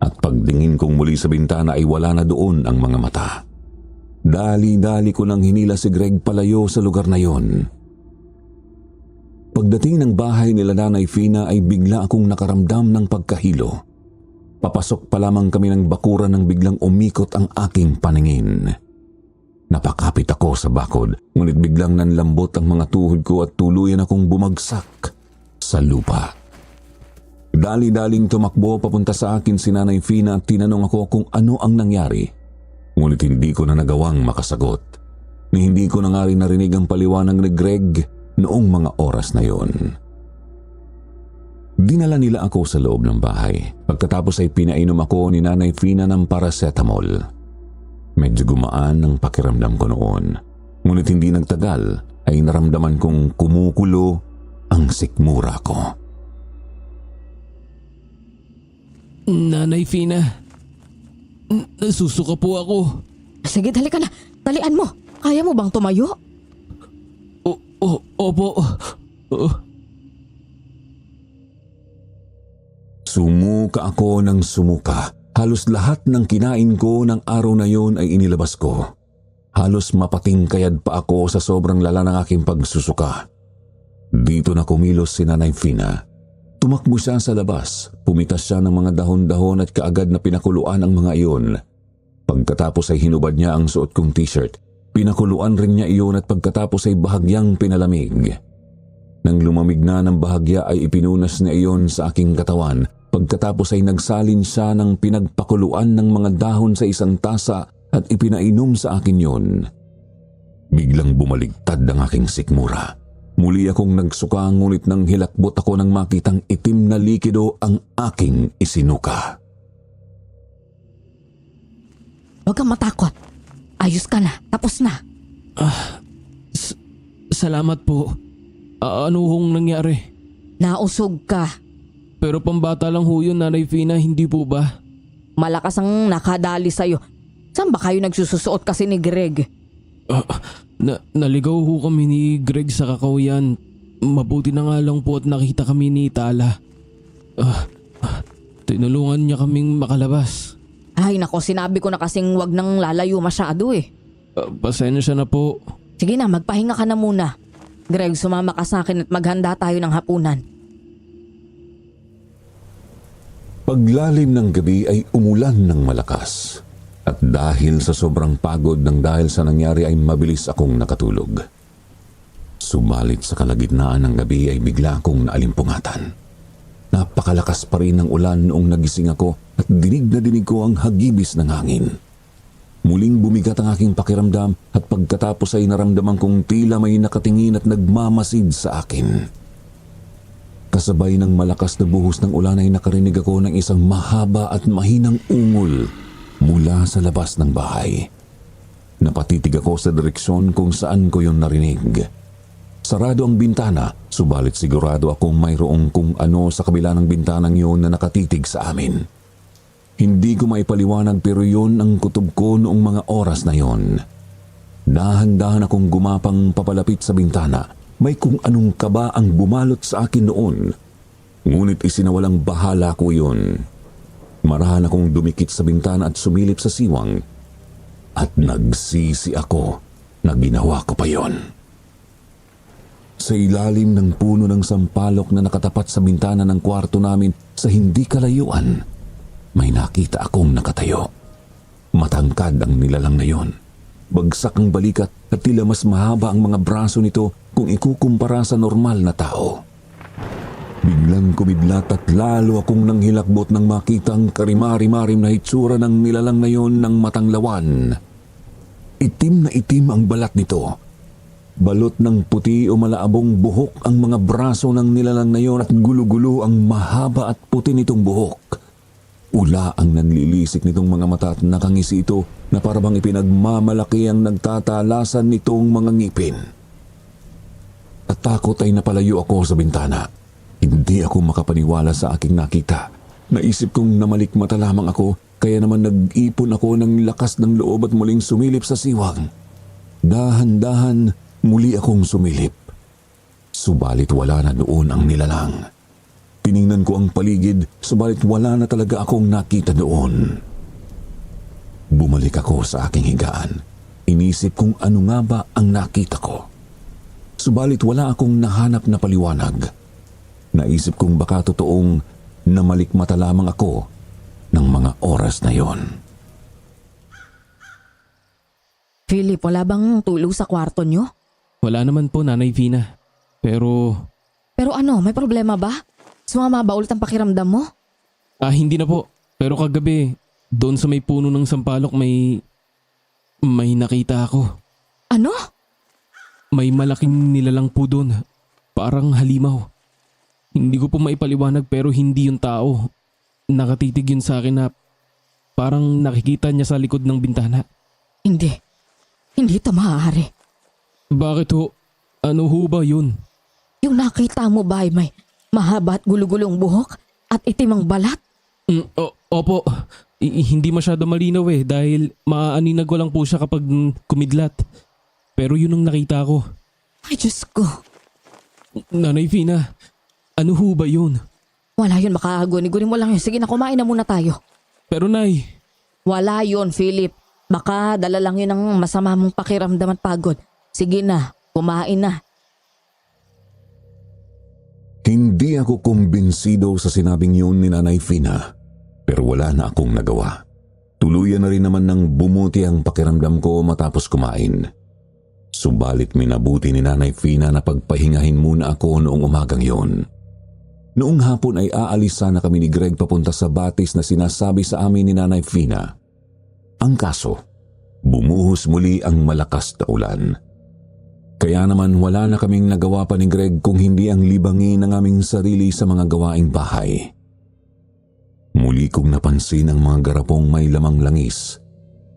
At pagtingin kong muli sa bintana ay wala na doon ang mga mata. Dali-dali ko nang hinila si Greg palayo sa lugar na yon. Pagdating ng bahay nila Nanay Fina ay bigla akong nakaramdam ng pagkahilo. Papasok pa lamang kami ng bakuran nang biglang umikot ang aking paningin. Napakapit ako sa bakod, ngunit biglang nanlambot ang mga tuhod ko at tuluyan akong bumagsak sa lupa. Dali-daling tumakbo papunta sa akin si Nanay Fina at tinanong ako kung ano ang nangyari. Ngunit hindi ko na nagawang makasagot. Hindi ko na nga rin narinig ang paliwanag ni Greg noong mga oras na yon. Dinala nila ako sa loob ng bahay. Pagkatapos ay pinainom ako ni Nanay Fina ng paracetamol. Medyo gumaan ang pakiramdam ko noon. Ngunit hindi nagtagal ay naramdaman kong kumukulo ang sikmura ko. Nanay Fina, nasusuka po ako. Sige, halika na. Talian mo. Kaya mo bang tumayo? Opo. Sumuka ako ng sumuka. Halos lahat ng kinain ko ng araw na yon ay inilabas ko. Halos mapatingkayad pa ako sa sobrang lala ng aking pagsusuka. Dito na kumilos si Nanay Fina. Tumakbo siya sa labas. Pumitas siya ng mga dahon-dahon at kaagad na pinakuluan ang mga iyon. Pagkatapos ay hinubad niya ang suot kong t-shirt. Pinakuluan rin niya iyon at pagkatapos ay bahagyang pinalamig. Nang lumamig na ng bahagya ay ipinunas niya iyon sa aking katawan. Pagkatapos ay nagsalin siya ng pinagpakuluan ng mga dahon sa isang tasa at ipinainom sa akin yon. Biglang bumaligtad ang aking sikmura. Muli akong nagsuka ngunit nang hilakbot ako nang makitang itim na likido ang aking isinuka. Huwag kang matakot. Ayos ka na. Tapos na. Salamat po. Ano hong nangyari? Nausog ka. Pero pambata lang ho yun, Nanay Fina, hindi po ba? Malakas ang nakadali sa'yo. Saan ba kayo nagsususuot kasi ni Greg? Naligaw ho kami ni Greg sa kakawian. Mabuti na nga lang po at nakita kami ni Tala. Tinulungan niya kaming makalabas. Ay nako, sinabi ko na kasing wag nang lalayo masyado eh. Pasensya na po. Sige na, magpahinga ka na muna. Greg, sumama ka sa akin at maghanda tayo ng hapunan. Paglalim ng gabi ay umulan ng malakas. At dahil sa sobrang pagod ng dahil sa nangyari ay mabilis akong nakatulog. Subalit sa kalagitnaan ng gabi ay bigla akong naalimpungatan. Napakalakas pa rin ng ulan noong nagising ako at dinig na dinig ko ang hagibis ng hangin. Muling bumigat ang aking pakiramdam at pagkatapos ay naramdaman kong tila may nakatingin at nagmamasid sa akin. Kasabay ng malakas na buhos ng ulan ay nakarinig ako ng isang mahaba at mahinang ungol mula sa labas ng bahay. Napatitig ako sa direksyon kung saan ko yon narinig. Sarado ang bintana, subalit sigurado akong mayroong kung ano sa kabila ng bintanang yun na nakatitig sa amin. Hindi ko maipaliwanag pero yun ang kutob ko noong mga oras na yon. Dahan-dahan akong gumapang papalapit sa bintana. May kung anong kaba ang bumalot sa akin noon. Ngunit isinawalang bahala ko yun. Marahan akong dumikit sa bintana at sumilip sa siwang. At nagsisi ako na ginawa ko pa yon. Sa ilalim ng puno ng sampalok na nakatapat sa bintana ng kwarto namin sa hindi kalayuan, may nakita akong nakatayo. Matangkad ang nilalang na yon. Bagsak ang balikat at tila mas mahaba ang mga braso nito kung ikukumpara sa normal na tao. Biglang kumidlat at lalo akong nanghilakbot nang makita ang karimari-marim na hitsura ng nilalang na yon ng matanglawan. Itim na itim ang balat nito. Balot ng puti o malaabong buhok ang mga braso ng nilalang na yon at gulo-gulo ang mahaba at puti nitong buhok. Ula ang nanlilisik nitong mga mata at nakangisi ito na parabang ipinagmamalaki ang nagtatalasan nitong mga ngipin. at takot ay napalayo ako sa bintana. Hindi ako makapaniwala sa aking nakita. Naisip kong namalikmata lamang ako, kaya naman nag-ipon ako ng lakas ng loob at muling sumilip sa siwang. Dahan-dahan muli akong sumilip. Subalit wala na doon ang nilalang. Tiningnan ko ang paligid, subalit wala na talaga akong nakita doon. Bumalik ako sa aking higaan. Inisip kung ano nga ba ang nakita ko. Subalit wala akong nahanap na paliwanag. Naisip kong baka totoong namalikmata lamang ako ng mga oras na yon. Philip, wala bang tulog sa kwarto nyo? Wala naman po, Nanay Fina. Pero Pero ano, may problema ba? Sumama ba ulit ang pakiramdam mo? hindi na po. Pero kagabi, doon sa may puno ng sampalok may nakita ako. Ano? May malaking nilalang po doon. Parang halimaw. Hindi ko po maipaliwanag pero hindi yung tao. Nakatitig yun sa akin na parang nakikita niya sa likod ng bintana. Hindi. Hindi ito maaari. Bakit ho? Ano ho ba yun? Yung nakita mo ba ay may mahaba at gulugulong buhok at itim ang balat? Opo. Hindi masyado malinaw dahil maaaninag ko lang po siya kapag kumidlat. Pero yun ang nakita ko. Ay, Diyos ko. Nanay Fina, ano ho ba yun? Wala yun, makaguni-guni mo lang yun. Sige na, kumain na muna tayo. Pero Nay, Wala yun, Philip. Baka dala lang yun ng masama mong pakiramdam at pagod. Sige na, kumain na. Hindi ako kumbinsido sa sinabing yun ni Nanay Fina, pero wala na akong nagawa. Tuluyan na rin naman ng bumuti ang pakiramdam ko matapos kumain. Subalit minabuti ni Nanay Fina na pagpahingahin muna ako noong umagang yon. Noong hapon ay aalis sana kami ni Greg papunta sa batis na sinasabi sa amin ni Nanay Fina. Ang kaso, bumuhos muli ang malakas na ulan. Kaya naman wala na kaming nagawa pa ni Greg kung hindi ang libangin ang aming sarili sa mga gawaing bahay. Muli kong napansin ang mga garapong may lamang langis.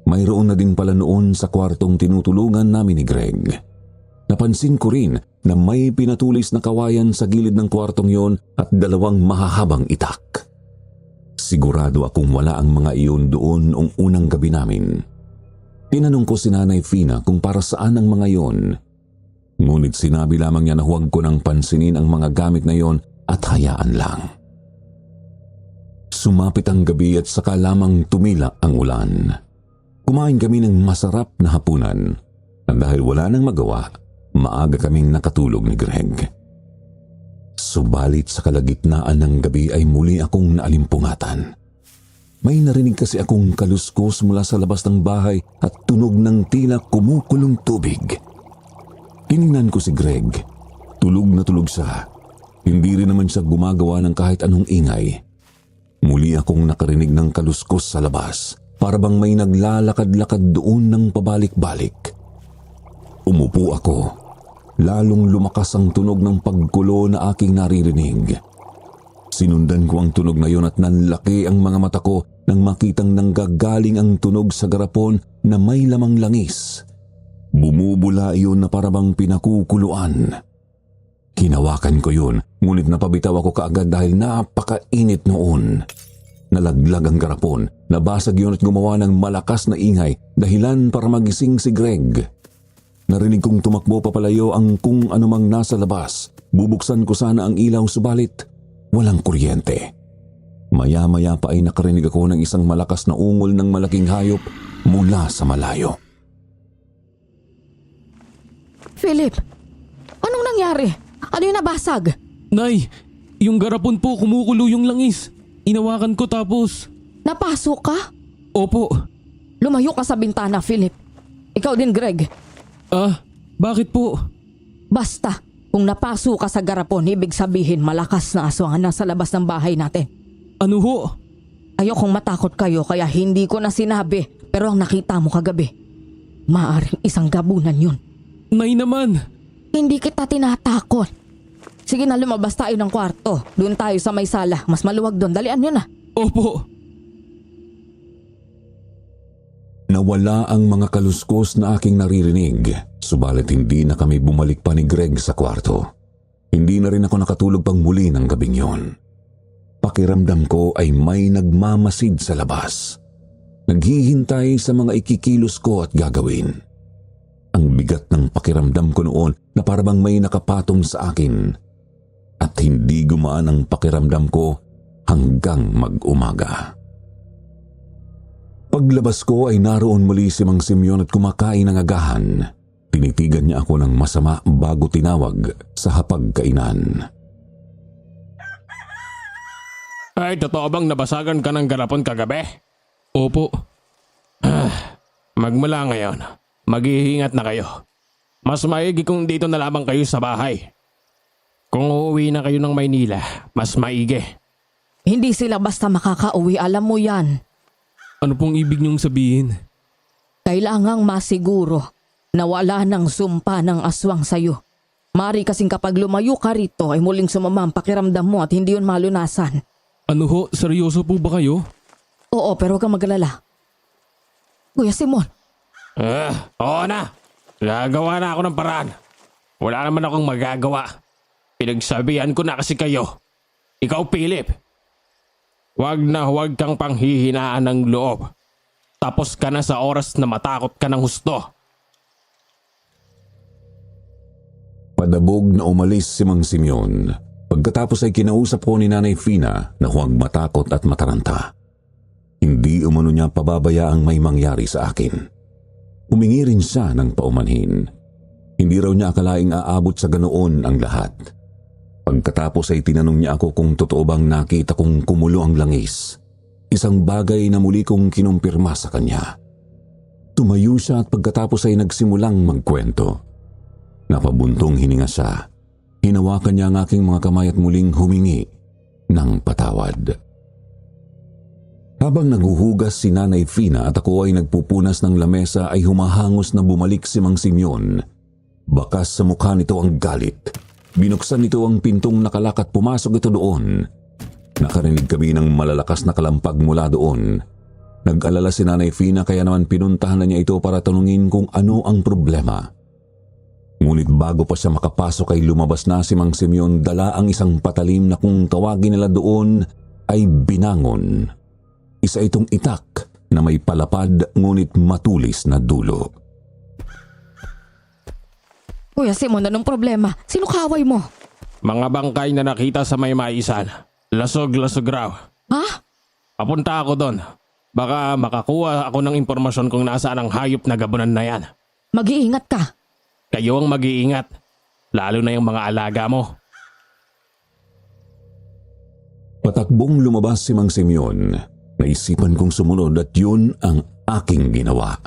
Mayroon na din pala noon sa kwartong tinutulungan namin ni Greg. Napansin ko rin na may pinatulis na kawayan sa gilid ng kwartong yon at dalawang mahahabang itak. Sigurado akong wala ang mga iyon doon noong unang gabi namin. Tinanong ko si Nanay Fina kung para saan ang mga iyon. Ngunit sinabi lamang niya na huwag ko nang pansinin ang mga gamit na iyon at hayaan lang. Sumapit ang gabi at saka lamang tumila ang ulan. Kumain kami ng masarap na hapunan at dahil wala nang magawa, maaga kaming nakatulog ni Greg. Subalit sa kalagitnaan ng gabi ay muli akong naalimpungatan. May narinig kasi akong kaluskos mula sa labas ng bahay at tunog ng tila kumukulong tubig. Tiningnan ko si Greg. Tulog na tulog siya. Hindi rin naman siya gumagawa ng kahit anong ingay. Muli akong nakarinig ng kaluskos sa labas. Para bang may naglalakad-lakad doon ng pabalik-balik. Umupo ako. Lalong lumakas ang tunog ng paggulo na aking naririnig. Sinundan ko ang tunog na yon at nanlaki ang mga mata ko nang makitang nanggagaling ang tunog sa garapon na may lamang langis. Bumubula iyon na parabang pinakukuluan. Hinawakan ko yun, ngunit napabitaw ako kaagad dahil napakainit noon. Nalaglag ang garapon, nabasag yun at gumawa ng malakas na ingay, dahilan para magising si Greg. Narinig kong tumakbo papalayo ang kung anumang nasa labas. Bubuksan ko sana ang ilaw subalit walang kuryente. Maya-maya pa ay nakarinig ako ng isang malakas na ungol ng malaking hayop mula sa malayo. Philip, anong nangyari? Ano yung nabasag? Nay, yung garapon po kumukulo yung langis. Inawakan ko tapos... Napasok ka? Opo. Lumayo ka sa bintana, Philip. Ikaw din, Greg. Bakit po? Basta, kung napasok ka sa garapon, ibig sabihin malakas na aswang nasa labas ng bahay natin. Ano ho? Ayokong matakot kayo kaya hindi ko na sinabi, pero ang nakita mo kagabi, maaring isang gabunan yun. Nay naman. Hindi kita tinatakot. Sige na, lumabas tayo ng kwarto. Doon tayo sa may sala. Mas maluwag doon. Dalian nyo na. Opo. Nawala ang mga kaluskos na aking naririnig, subalit hindi na kami bumalik pa ni Greg sa kwarto. Hindi na rin ako nakatulog pang muli ng gabing yon. Pakiramdam ko ay may nagmamasid sa labas. Naghihintay sa mga ikikilos ko at gagawin. Ang bigat ng pakiramdam ko noon na parang may nakapatong sa akin. At hindi gumaan ang pakiramdam ko hanggang mag-umaga. Paglabas ko ay naroon muli si Mang Simeon at kumakain ng agahan. Tinitigan niya ako ng masama bago tinawag sa hapagkainan. Ay, totoo bang nabasagan ka ng garapon kagabi? Opo. Magmula ngayon, maghihingat na kayo. Mas maigi kung dito na lamang kayo sa bahay. Kung uuwi na kayo ng Maynila, mas maigi. Hindi sila basta makakauwi, alam mo yan. Ano pong ibig niyong sabihin? Kailangang masiguro na wala ng sumpa ng aswang sa'yo. Mari kasing kapag lumayo ka rito ay muling sumama ang pakiramdam mo at hindi yun malunasan. Ano ho? Seryoso po ba kayo? Oo, pero huwag kang mag-alala. Kuya Simon, Oo na. Gagawa na ako ng paraan. Wala naman akong magagawa. Pinagsabihan ko na kasi kayo. Ikaw, Philip. Huwag kang panghihinaan ng loob. Tapos ka na sa oras na matakot ka ng husto. Padabog na umalis si Mang Simeon. Pagkatapos ay kinausap ko ni Nanay Fina na huwag matakot at mataranta. Hindi umano niya pababayaang may mangyari sa akin. Humingi rin siya ng paumanhin. Hindi raw niya akalaing aabot sa ganoon ang lahat. Pagkatapos ay tinanong niya ako kung totoo bang nakita kong kumulo ang langis. Isang bagay na muli kong kinumpirma sa kanya. Tumayo siya at pagkatapos ay nagsimulang magkwento. Napabuntong hininga siya. Hinawakan niya ang aking mga kamay at muling humingi ng patawad. Habang naghuhugas si Nanay Fina at ako ay nagpupunas ng lamesa ay humahangos na bumalik si Mang Simeon. Bakas sa mukha nito ang galit. Binuksan nito ang pintong nakalak at pumasok ito doon. Nakarinig kami ng malalakas na kalampag mula doon. Nag-alala si Nanay Fina kaya naman pinuntahan na niya ito para tanungin kung ano ang problema. Ngunit bago pa siya makapasok ay lumabas na si Mang Simeon dala ang isang patalim na kung tawagin nila doon ay binangon. Isa itong itak na may palapad ngunit matulis na dulo. Kuya Simon, anong problema? Sino kaway mo? Mga bangkay na nakita sa may maisan. Lasog-lasog raw. Ha? Papunta ako doon. Baka makakuha ako ng impormasyon kung nasaan ang hayop na gabunan na yan. Mag-iingat ka. Kayo ang mag-iingat. Lalo na yung mga alaga mo. Patakbong lumabas si Mang Simeon. Naisipan kong sumunod at yun ang aking ginawa.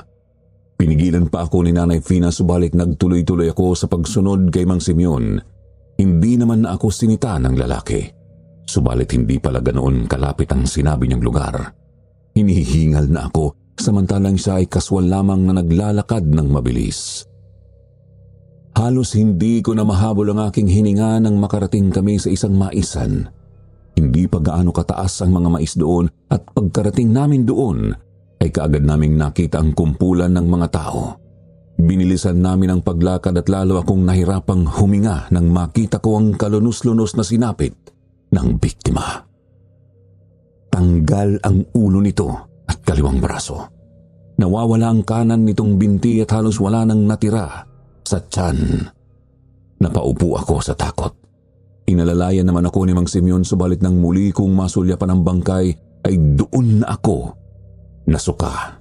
Pinigilan pa ako ni Nanay Fina subalit nagtuloy-tuloy ako sa pagsunod kay Mang Simeon. Hindi naman na ako sinita ng lalaki. Subalit hindi pala ganoon kalapit ang sinabi niyang lugar. Hinihingal na ako samantalang siya ay kaswal lamang na naglalakad ng mabilis. Halos hindi ko na mahabol ang aking hininga nang makarating kami sa isang maisan. Hindi pa gaano kataas ang mga mais doon at pagkarating namin doon ay kaagad naming nakita ang kumpulan ng mga tao. Binilisan namin ang paglakad at lalo akong nahirapang huminga nang makita ko ang kalunos-lunos na sinapit ng biktima. Tanggal ang ulo nito at kaliwang braso. Nawawala ang kanan nitong binti at halos wala nang natira sa tiyan. Napaupo ako sa takot. Inalalayan naman ako ni Mang Simeon subalit nang muli kong masulyapan ang bangkay ay doon na ako nasuka.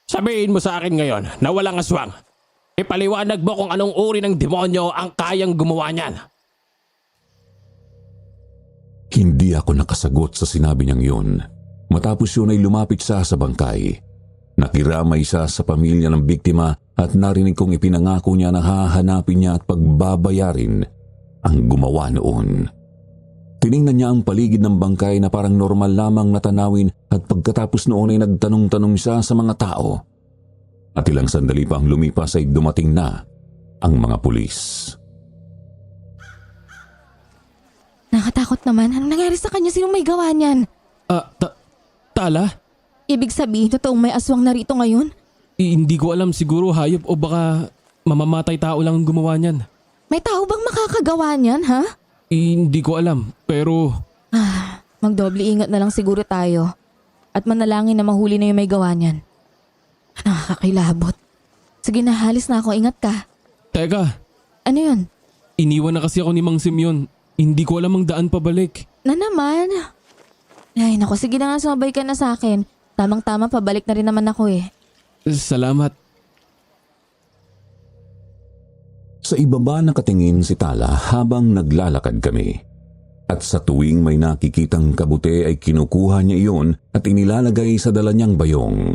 Sabihin mo sa akin ngayon na walang aswang. Ipaliwanag mo kung anong uri ng demonyo ang kayang gumawa niyan. Hindi ako nakasagot sa sinabi niyang yun. Matapos yun ay lumapit siya sa bangkay. Nakiramay siya sa pamilya ng biktima at narinig kong ipinangako niya na hahanapin niya at pagbabayarin ang gumawa noon. Tiningnan niya ang paligid ng bangkay na parang normal lamang na tanawin at pagkatapos noon ay nagtanong-tanong siya sa mga tao. At ilang sandali pa ang lumipas ay dumating na ang mga pulis. Nakatakot naman. Anong nangyari sa kanya? Sinong may gawa niyan? Tala? Ibig sabihin, totoong may aswang narito ngayon? Hindi ko alam, siguro hayop o baka mamamatay tao lang ang gumawa niyan. May tao bang makakagawa niyan, ha? Hindi ko alam, pero Magdoble ingat na lang siguro tayo. At manalangin na mahuli na yung may gawa niyan. Nakakakilabot. Sige na, halis na ako. Ingat ka. teka, Ano yun? iniwan na kasi ako ni Mang Simeon. Hindi ko alam ang daan pabalik. Na naman? Ay, naku, sige na nga, sumabay ka na sa akin. Tamang-tama, pabalik na rin naman ako eh. Salamat. Sa ibaba nakatingin si Tala habang naglalakad kami. At sa tuwing may nakikitang kabute ay kinukuha niya iyon at inilalagay sa dala niyang bayong.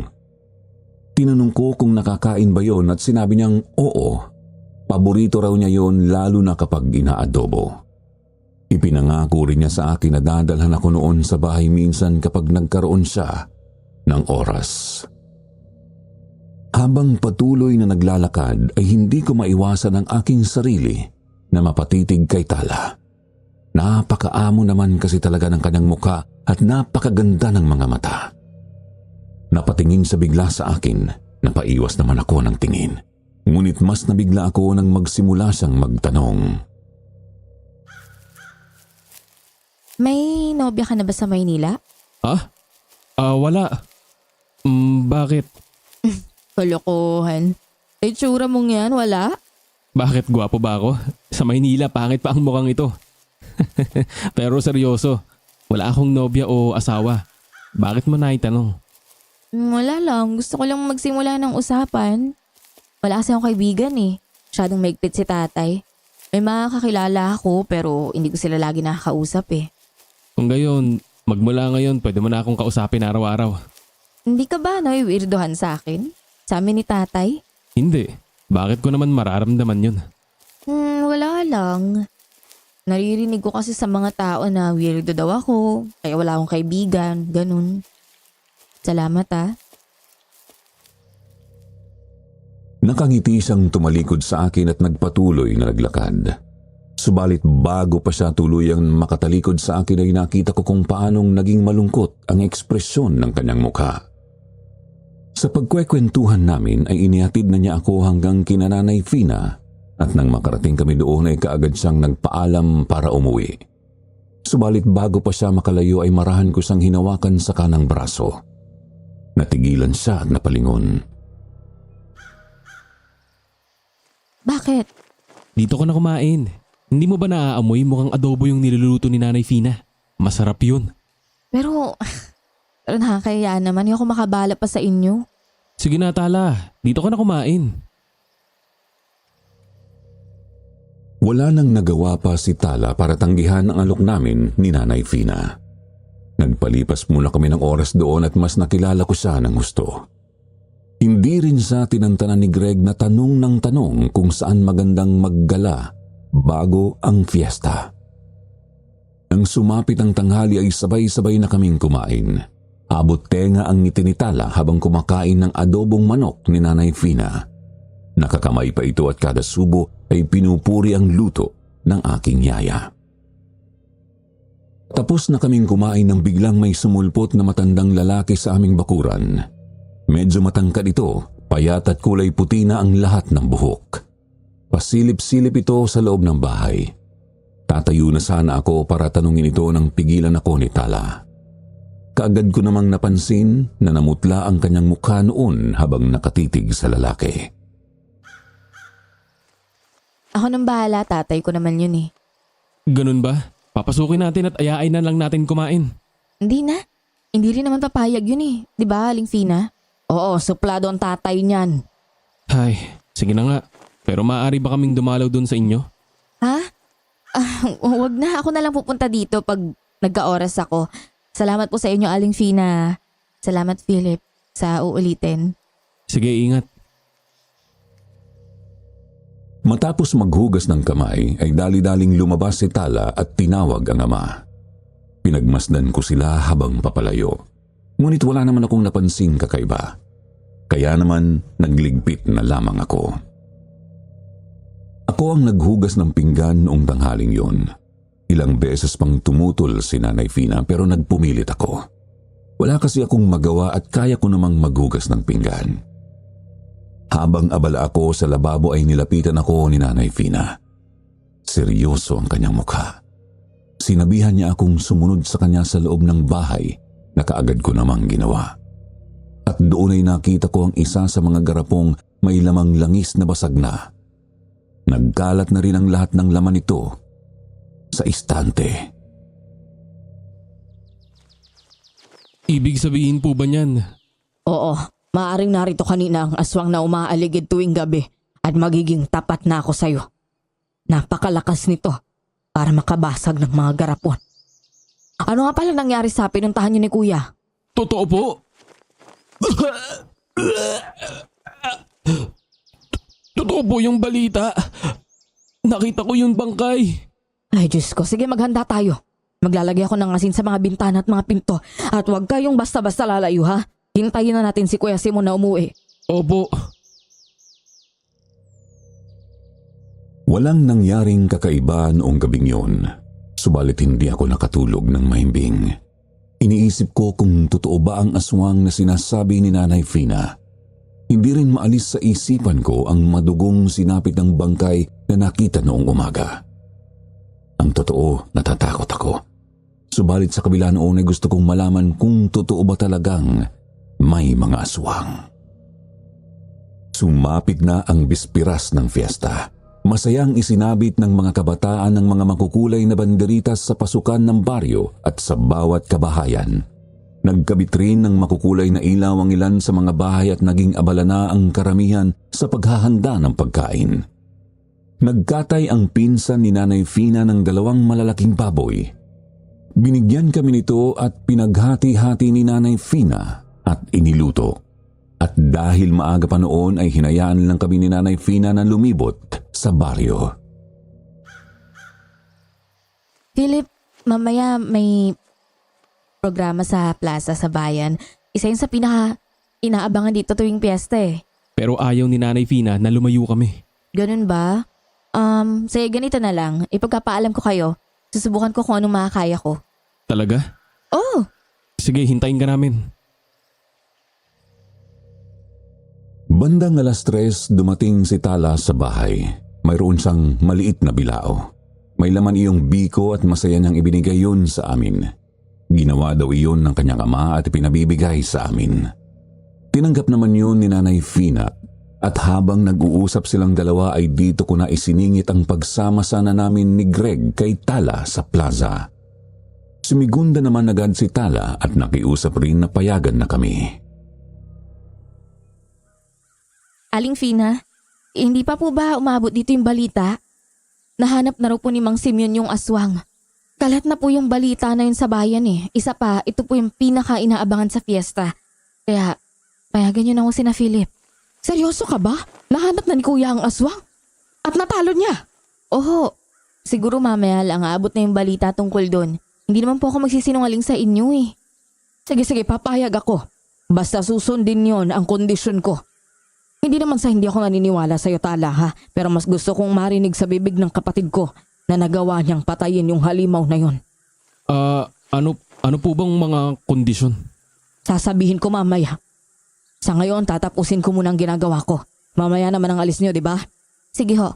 Tinanong ko kung nakakain ba yon at sinabi niyang oo. Paborito raw niya yon lalo na kapag inaadobo. Ipinangako rin niya sa akin na dadalhan ako noon sa bahay minsan kapag nagkaroon siya ng oras. Habang patuloy na naglalakad ay hindi ko maiwasan ang aking sarili na mapatitig kay Tala. Napakaamo naman kasi talaga ng kanyang mukha at napakaganda ng mga mata. Napatingin sa bigla sa akin, napaiwas naman ako ng tingin. Ngunit mas nabigla ako nang magsimula siyang magtanong. May nobya ka na ba sa Maynila? Wala. Bakit? Kalokohan. Itsura mong yan, wala? Bakit gwapo ba ako? Sa Maynila, pangit pa ang mukhang ito. Pero seryoso, wala akong nobya o asawa. Bakit mo naitanong? Wala lang. Gusto ko lang magsimula ng usapan. Wala kasi akong kaibigan eh. Masyadong maigpit si tatay. May mga kakilala ako pero hindi ko sila lagi nakakausap eh. Kung gayon, magmula ngayon pwede mo na akong kausapin araw-araw. Hindi ka ba naiwirdohan sa akin? Sa amin ni tatay? Hindi. Bakit ko naman mararamdaman yun? Wala lang. Naririnig ko kasi sa mga tao na weirdo daw ako, kaya wala akong kaibigan, ganun. Salamat ah. Nakangiti siyang tumalikod sa akin at nagpatuloy na naglakad. Subalit bago pa siya tuluyang makatalikod sa akin ay nakita ko kung paanong naging malungkot ang ekspresyon ng kanyang mukha. Sa pagkwekwentuhan namin ay inihatid na niya ako hanggang kina Nanay Fina at nang makarating kami doon ay kaagad siyang nagpaalam para umuwi. Subalit bago pa siya makalayo ay marahan ko siyang hinawakan sa kanang braso. Natigilan siya at napalingon. Bakit? Dito ko na kumain. Hindi mo ba naaamoy mukhang adobo yung niluluto ni Nanay Fina? Masarap yun. Pero nakakaya naman, hindi ako makabala pa sa inyo. Sige na Tala, dito ka na kumain. Wala nang nagawa pa si Tala para tanggihan ang alok namin ni Nanay Fina. Nagpalipas muna kami ng oras doon at mas nakilala ko siya ng gusto. Hindi rin siya tinantanan ni Greg na tanong ng tanong kung saan magandang maggala bago ang fiesta. Nang sumapit ang tanghali ay sabay-sabay na kaming kumain. Abot tenga ang ngiti ni Tala habang kumakain ng adobong manok ni Nanay Fina. Nakakamay pa ito at kada subo ay pinupuri ang luto ng aking yaya. Tapos na kaming kumain nang biglang may sumulpot na matandang lalaki sa aming bakuran. Medyo matangkad ito, payat at kulay puti na ang lahat ng buhok. Pasilip-silip ito sa loob ng bahay. Tatayo na sana ako para tanungin ito nang pigilan ako ni Tala. Kaagad ko namang napansin na namutla ang kanyang mukha noon habang nakatitig sa lalaki. Ako nang bahala, tatay ko naman yun eh. Ganun ba? Papasukin natin at ayain na lang natin kumain. Hindi na. Hindi rin naman papayag yun eh. Di ba, Aling Fina? Oo, suplado ang tatay niyan. Ay, sige na nga. Pero maaari ba kaming dumalaw dun sa inyo? Ha? Wag na. Ako na lang pupunta dito pag nagka-oras ako. Salamat po sa inyo, Aling Fina. Salamat, Philip, sa uulitin. Sige, ingat. Matapos maghugas ng kamay ay dali-daling lumabas si Tala at tinawag ang ama. Pinagmasdan ko sila habang papalayo. Ngunit wala naman akong napansing kakaiba. Kaya naman nagligpit na lamang ako. Ako ang naghugas ng pinggan noong tanghaling yon. Ilang beses pang tumutol si Nanay Fina pero nagpumilit ako. Wala kasi akong magawa at kaya ko namang maghugas ng pinggan. Habang abala ako sa lababo ay nilapitan ako ni Nanay Fina. Seryoso ang kanyang mukha. Sinabihan niya akong sumunod sa kanya sa loob ng bahay na kaagad ko namang ginawa. At doon ay nakita ko ang isa sa mga garapong may lamang langis na basag na. Nagkalat na rin ang lahat ng laman nito sa istante. Ibig sabihin po ba niyan? Oo, maaring narito kanina ang aswang na umaaligid tuwing gabi at magiging tapat na ako sa'yo. Napakalakas nito para makabasag ng mga garapon. Ano nga pala nangyari sa pinuntahan niyo ni Kuya? Totoo po? Totoo po yung balita. Nakita ko yung bangkay. Ay Diyos ko, sige maghanda tayo. Maglalagay ako ng asin sa mga bintana at mga pinto at huwag kayong basta-basta lalayo ha. Hintayin na natin si Kuya Simon na umuwi. Opo. Walang nangyaring kakaiba noong gabing yun, subalit hindi ako nakatulog ng mahimbing. Iniisip ko kung totoo ba ang aswang na sinasabi ni Nanay Fina. Hindi rin maalis sa isipan ko ang madugong sinapit ng bangkay na nakita noong umaga. Ang totoo, natatakot ako. Subalit sa kabila noon ay gusto kong malaman kung totoo ba talagang may mga aswang. Sumapit na ang bispiras ng fiesta. Masayang isinabit ng mga kabataan ng mga makukulay na banderitas sa pasukan ng baryo at sa bawat kabahayan. Nagkabit rin ng makukulay na ilaw ang ilan sa mga bahay at naging abala na ang karamihan sa paghahanda ng pagkain. Nagkatay ang pinsan ni Nanay Fina ng 2 malalaking baboy. Binigyan kami nito at pinaghati-hati ni Nanay Fina at iniluto. At dahil maaga pa noon ay hinayaan lang kami ni Nanay Fina na lumibot sa baryo. Philip, mamaya may programa sa plaza sa bayan. Isa yun sa pinaka-inaabangan dito tuwing piyesta eh. Pero ayaw ni Nanay Fina na lumayo kami. Ganun ba? Sige, ganito na lang. Ipagkapaalam ko kayo. Susubukan ko kung anong makakaya ko. Talaga? Oh! Sige, hintayin ka namin. Bandang 3:00 dumating si Tala sa bahay. Mayroon siyang maliit na bilao. May laman iyong biko at masaya niyang ibinigay yun sa amin. Ginawa daw iyon ng kanyang ama at pinabibigay sa amin. Tinanggap naman yun ni Nanay Fina at habang nag-uusap silang dalawa ay dito ko na isiningit ang pagsama sana namin ni Greg kay Tala sa plaza. Sumigunda naman agad si Tala at nakiusap rin na payagan na kami. Aling Fina, hindi pa po ba umabot dito yung balita? Nahanap na raw po ni Mang Simeon yung aswang. Kalat na po yung balita na yun sa bayan eh. Isa pa, ito po yung pinaka-inaabangan sa fiesta. Kaya, payagan nyo na ako sina Philip. Seryoso ka ba? Nahanap na ni Kuya ang aswang? At natalo niya? Oho, siguro mamaya lang aabot na yung balita tungkol doon. Hindi naman po ako magsisinungaling sa inyo eh. Sige, papayag ako. Basta susundin yon ang kondisyon ko. Hindi naman sa hindi ako naniniwala sa'yo, Tala ha, pero mas gusto kong marinig sa bibig ng kapatid ko na nagawa niyang patayin yung halimaw na yon. Ano po bang mga kondisyon? Sasabihin ko mamaya. Sa ngayon, tatapusin ko muna ang ginagawa ko. Mamaya naman ang alis niyo, di ba? Sige ho.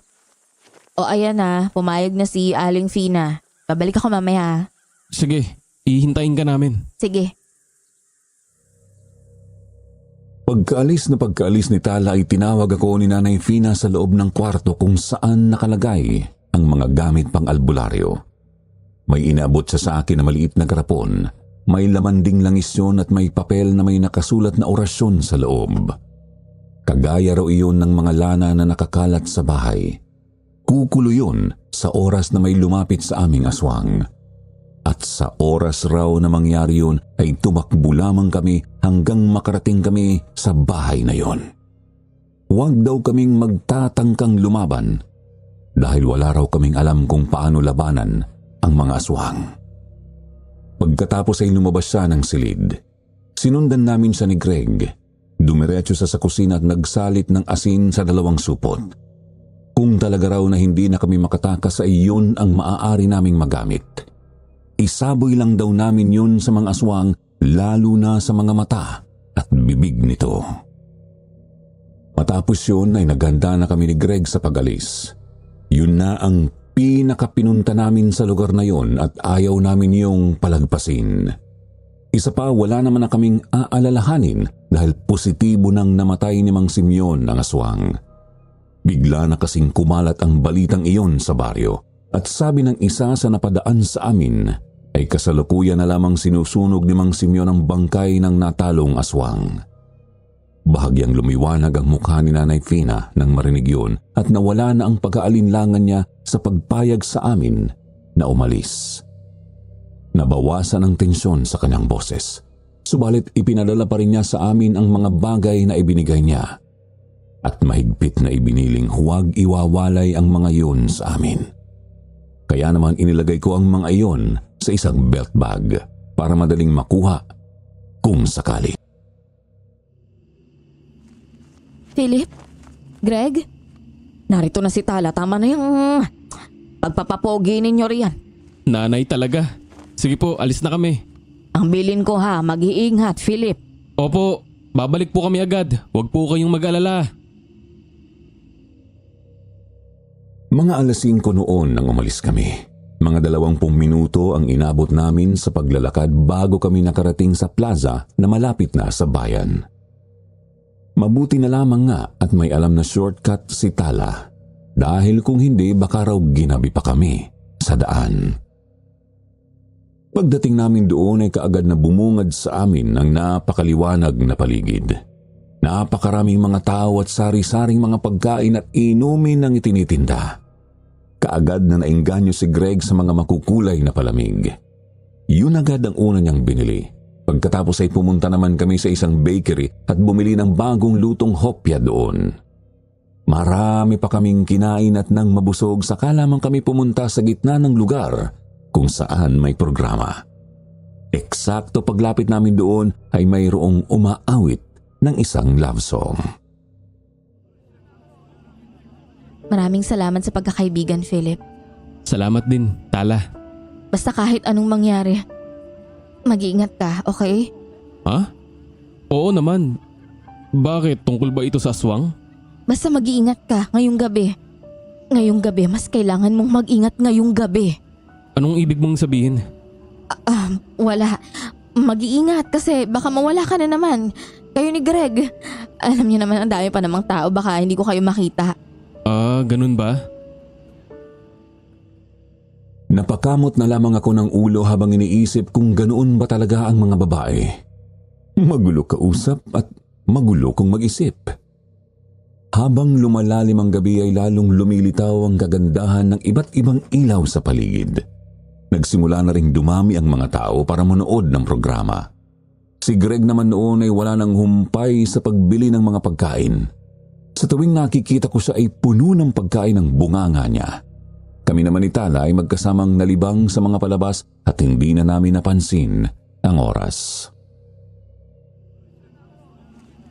O ayan na, pumayag na si Aling Fina. Babalik ako mamaya. Sige, ihintayin ka namin. Sige. Pagkaalis ni Tala ay tinawag ako ni Nanay Fina sa loob ng kwarto kung saan nakalagay ang mga gamit pang albularyo. May inaabot sa akin na maliit na garapon. May laman ding langis yun at may papel na may nakasulat na orasyon sa loob. Kagaya raw iyon ng mga lana na nakakalat sa bahay. Kukulo yun sa oras na may lumapit sa aming aswang. At sa oras raw na mangyari yun ay tumakbo lamang kami hanggang makarating kami sa bahay na yon. Huwag daw kaming magtatangkang lumaban dahil wala raw kaming alam kung paano labanan ang mga aswang. Pagkatapos ay lumabas siya ng silid. Sinundan namin siya ni Greg. Dumiretso sa kusina at nagsalit ng asin sa 2 supot. Kung talaga raw na hindi na kami makatakas ay yun ang maaari naming magamit. Isaboy lang daw namin yun sa mga aswang lalo na sa mga mata at bibig nito. Matapos yun ay naghanda na kami ni Greg sa pag-alis. Yun na ang pinakapinunta namin sa lugar na yon at ayaw namin yung palagpasin. Isa pa, wala naman na kaming aalalahanin dahil positibo nang namatay ni Mang Simeon ang aswang. Bigla na kasing kumalat ang balitang iyon sa baryo at sabi ng isa sa napadaan sa amin ay kasalukuyan na lamang sinusunog ni Mang Simeon ang bangkay ng natalong aswang. Bahagyang lumiwanag ang mukha ni Nanay Fina nang marinig yun at nawala na ang pag-aalinlangan niya sa pagpayag sa amin na umalis. Nabawasan ang tensyon sa kanyang boses, subalit ipinadala pa rin niya sa amin ang mga bagay na ibinigay niya at mahigpit na ibiniling huwag iwawalay ang mga iyon sa amin. Kaya naman inilagay ko ang mga iyon sa isang belt bag para madaling makuha kung sakali. Philip? Greg? Narito na si Tala. Tama na yung pagpapapogi ninyo riyan. Nanay talaga. Sige po, alis na kami. Ang bilin ko ha, mag-iingat, Philip. Opo, babalik po kami agad. Huwag po kayong mag-alala. Mga 5:00 noon nang umalis kami. Mga 20 minuto ang inabot namin sa paglalakad bago kami nakarating sa plaza na malapit na sa bayan. Mabuti na lamang nga at may alam na shortcut si Tala dahil kung hindi baka raw ginabi pa kami sa daan. Pagdating namin doon ay kaagad na bumungad sa amin ang napakaliwanag na paligid. Napakaraming mga tao at sari-saring mga pagkain at inumin ang itinitinda. Kaagad na naengganyo si Greg sa mga makukulay na palamig. Yun agad ang una niyang binili. Pagkatapos ay pumunta naman kami sa isang bakery at bumili ng bagong lutong hopya doon. Marami pa kaming kinain at nang mabusog saka lamang kami pumunta sa gitna ng lugar kung saan may programa. Eksakto paglapit namin doon ay mayroong umaawit ng isang love song. Maraming salamat sa pagkakaibigan, Philip. Salamat din, Tala. Basta kahit anong mangyari, mag-iingat ka, okay? Ha? Oo naman. Bakit? Tungkol ba ito sa aswang? Basta mag-iingat ka ngayong gabi. Ngayong gabi, mas kailangan mong mag-ingat ngayong gabi. Anong ibig mong sabihin? Wala. Mag-iingat kasi baka mawala ka na naman. Kayo ni Greg. Alam niyo naman ang dami pa namang tao, baka hindi ko kayo makita. Ganun ba? Napakamot na lamang ako ng ulo habang iniisip kung ganoon ba talaga ang mga babae. Magulo kausap at magulo kong mag-isip. Habang lumalalim ang gabi ay lalong lumilitaw ang kagandahan ng iba't ibang ilaw sa paligid. Nagsimula na ring dumami ang mga tao para manood ng programa. Si Greg naman noon ay wala nang humpay sa pagbili ng mga pagkain. Sa tuwing nakikita ko siya ay puno ng pagkain ng bunganga niya. Kami naman ni Tala ay magkasamang nalibang sa mga palabas at hindi na namin napansin ang oras.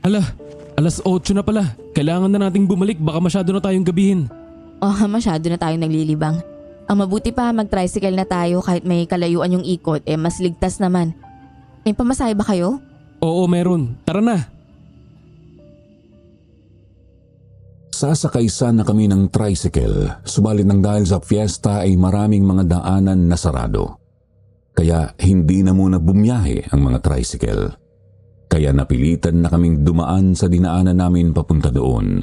Hala, 8:00 na pala. Kailangan na nating bumalik, baka masyado na tayong gabihin. Masyado na tayong naglilibang. Ang mabuti pa, mag-tricycle na tayo kahit may kalayuan yung ikot, mas ligtas naman. May pamasahe ba kayo? Oo, meron. Tara na. Sasakay sana kami ng tricycle, subalit nang dahil sa fiesta ay maraming mga daanan na sarado. Kaya hindi na muna bumiyahe ang mga tricycle. Kaya napilitan na kaming dumaan sa dinaanan namin papunta doon.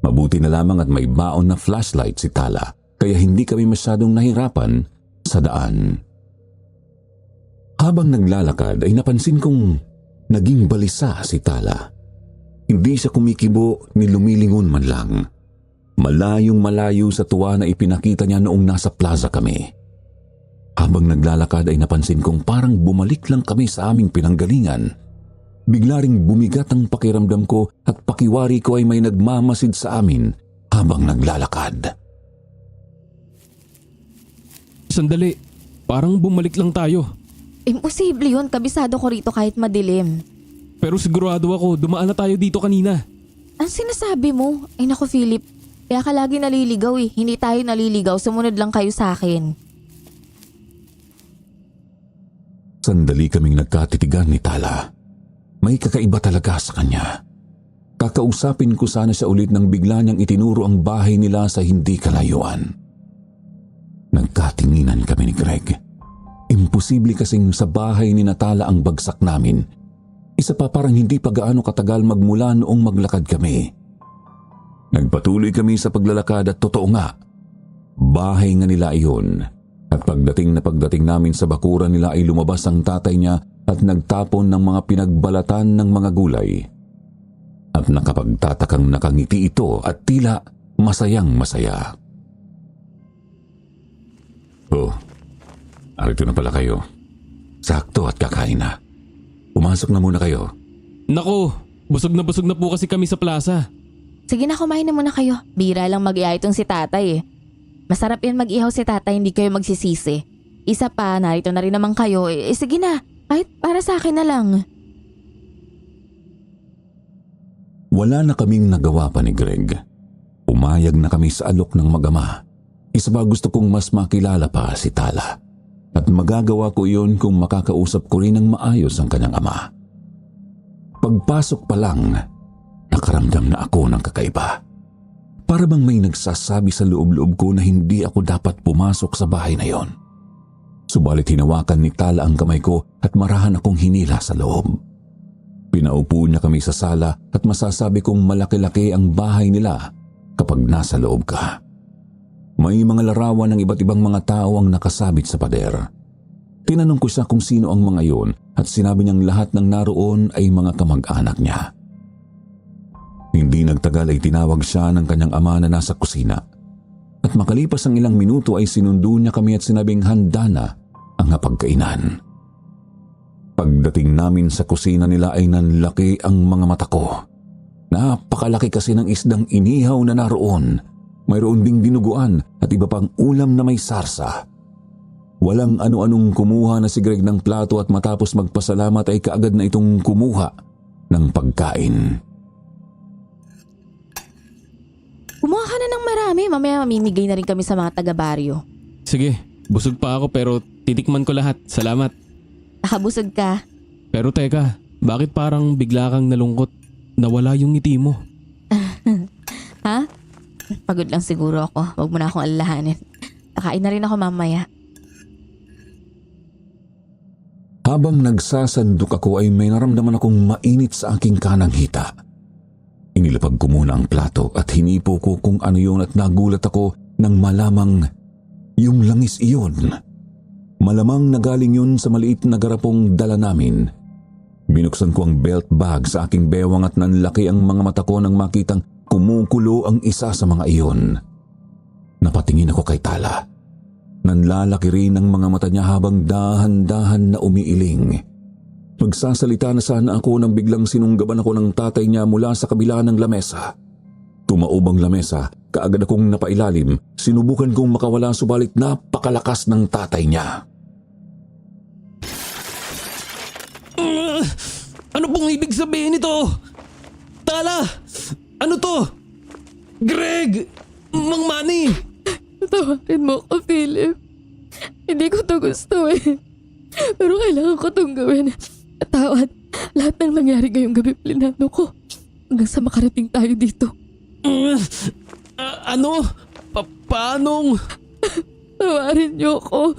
Mabuti na lamang at may baon na flashlight si Tala, kaya hindi kami masyadong nahirapan sa daan. Habang naglalakad ay napansin kong naging balisa si Tala. Hindi siya kumikibo ni lumilingon man lang. Malayong malayo sa tuwa na ipinakita niya noong nasa plaza kami. Habang naglalakad ay napansin kong parang bumalik lang kami sa aming pinanggalingan. Bigla ring bumigat ang pakiramdam ko at pakiwari ko ay may nagmamasid sa amin habang naglalakad. Sandali, parang bumalik lang tayo. Imposible yun, kabisado ko rito kahit madilim. Pero sigurado ako, dumaan na tayo dito kanina. Ang sinasabi mo? Ay naku Philip, kaya ka lagi naliligaw eh. Hindi tayo naliligaw, sumunod lang kayo sa akin. Sandali kaming nagkatitigan ni Tala. May kakaiba talaga sa kanya. Kakausapin ko sana siya ulit nang bigla niyang itinuro ang bahay nila sa hindi kalayuan. Nagkatinginan kami ni Greg. Imposible kasing sa bahay ni Natala ang bagsak namin. Isa pa parang hindi pa gaano katagal magmula noong maglakad kami. Nagpatuloy kami sa paglalakad at totoo nga, bahay nga nila iyon. At pagdating namin sa bakuran nila ay lumabas ang tatay niya at nagtapon ng mga pinagbalatan ng mga gulay. At nakapagtatakang nakangiti ito at tila masayang masaya. Oh, arito na pala kayo. Sakto at kakain na. Pumasok na muna kayo. Naku, busog na po kasi kami sa plaza. Sige na, kumain na muna kayo. Bira lang mag-ihaw itong si tatay eh. Masarap yan mag-ihaw si tatay, hindi kayo magsisisi. Isa pa, narito na rin naman kayo. Sige na, kahit para sa akin na lang. Wala na kaming nagawa pa ni Greg. Umayag na kami sa alok ng mag-ama. Isa pa gusto kong mas makilala pa si Tala. At magagawa ko iyon kung makakausap ko rin ng maayos ang kanyang ama. Pagpasok pa lang, nakaramdam na ako ng kakaiba. Para bang may nagsasabi sa loob-loob ko na hindi ako dapat pumasok sa bahay na yon. Subalit hinawakan ni Tala ang kamay ko at marahan akong hinila sa loob. Pinaupo niya kami sa sala at masasabi kong malaki-laki ang bahay nila kapag nasa loob ka. May mga larawan ng iba't ibang mga tao ang nakasabit sa pader. Tinanong ko siya kung sino ang mga iyon at sinabi niyang lahat ng naroon ay mga kamag-anak niya. Hindi nagtagal ay tinawag siya ng kanyang ama na nasa kusina. At makalipas ang ilang minuto ay sinundo niya kami at sinabing handa na ang hapagkainan. Pagdating namin sa kusina nila ay nanlaki ang mga mata ko. Napakalaki kasi ng isdang inihaw na naroon. Mayroon ding dinuguan at iba pang ulam na may sarsa. Walang ano-anong kumuha na si Greg ng plato at matapos magpasalamat ay kaagad na itong kumuha ng pagkain. Kumuha ka na ng marami, mamaya mamimigay na rin kami sa mga taga-baryo. Sige, busog pa ako pero titikman ko lahat. Salamat. Nakabusog ka. Pero teka, bakit parang bigla kang nalungkot? Nawala yung ngiti mo. Ha? Pagod lang siguro ako. Huwag mo na akong alalahanin. Kakain na rin ako mamaya. Habang nagsasandok ako ay may naramdaman akong mainit sa aking kanang hita. Inilapag ko muna ang plato at hinipo ko kung ano yun at nagulat ako nang malamang yung langis iyon. Malamang nagaling yun sa maliit na garapong dala namin. Binuksan ko ang belt bag sa aking bewang at nanlaki ang mga mata ko nang makitang kumukulo ang isa sa mga iyon. Napatingin ako kay Tala. Nanlalaki rin ang mga mata niya habang dahan-dahan na umiiling. Magsasalita na sana ako nang biglang sinunggaban ako ng tatay niya mula sa kabila ng lamesa. Tumaob ang lamesa, kaagad akong napailalim. Sinubukan kong makawala subalit napakalakas ng tatay niya. Ano pong ibig sabihin nito? Tala! Ano to? Greg! Mang Manny! Tawarin mo ko, Philip. Hindi ko to gusto eh. Pero kailangan ko tong gawin. Tawad, lahat ng nangyari ngayong gabi plinano ko. Hanggang sa makarating tayo dito. Ano? Paanong? Tawarin niyo ko.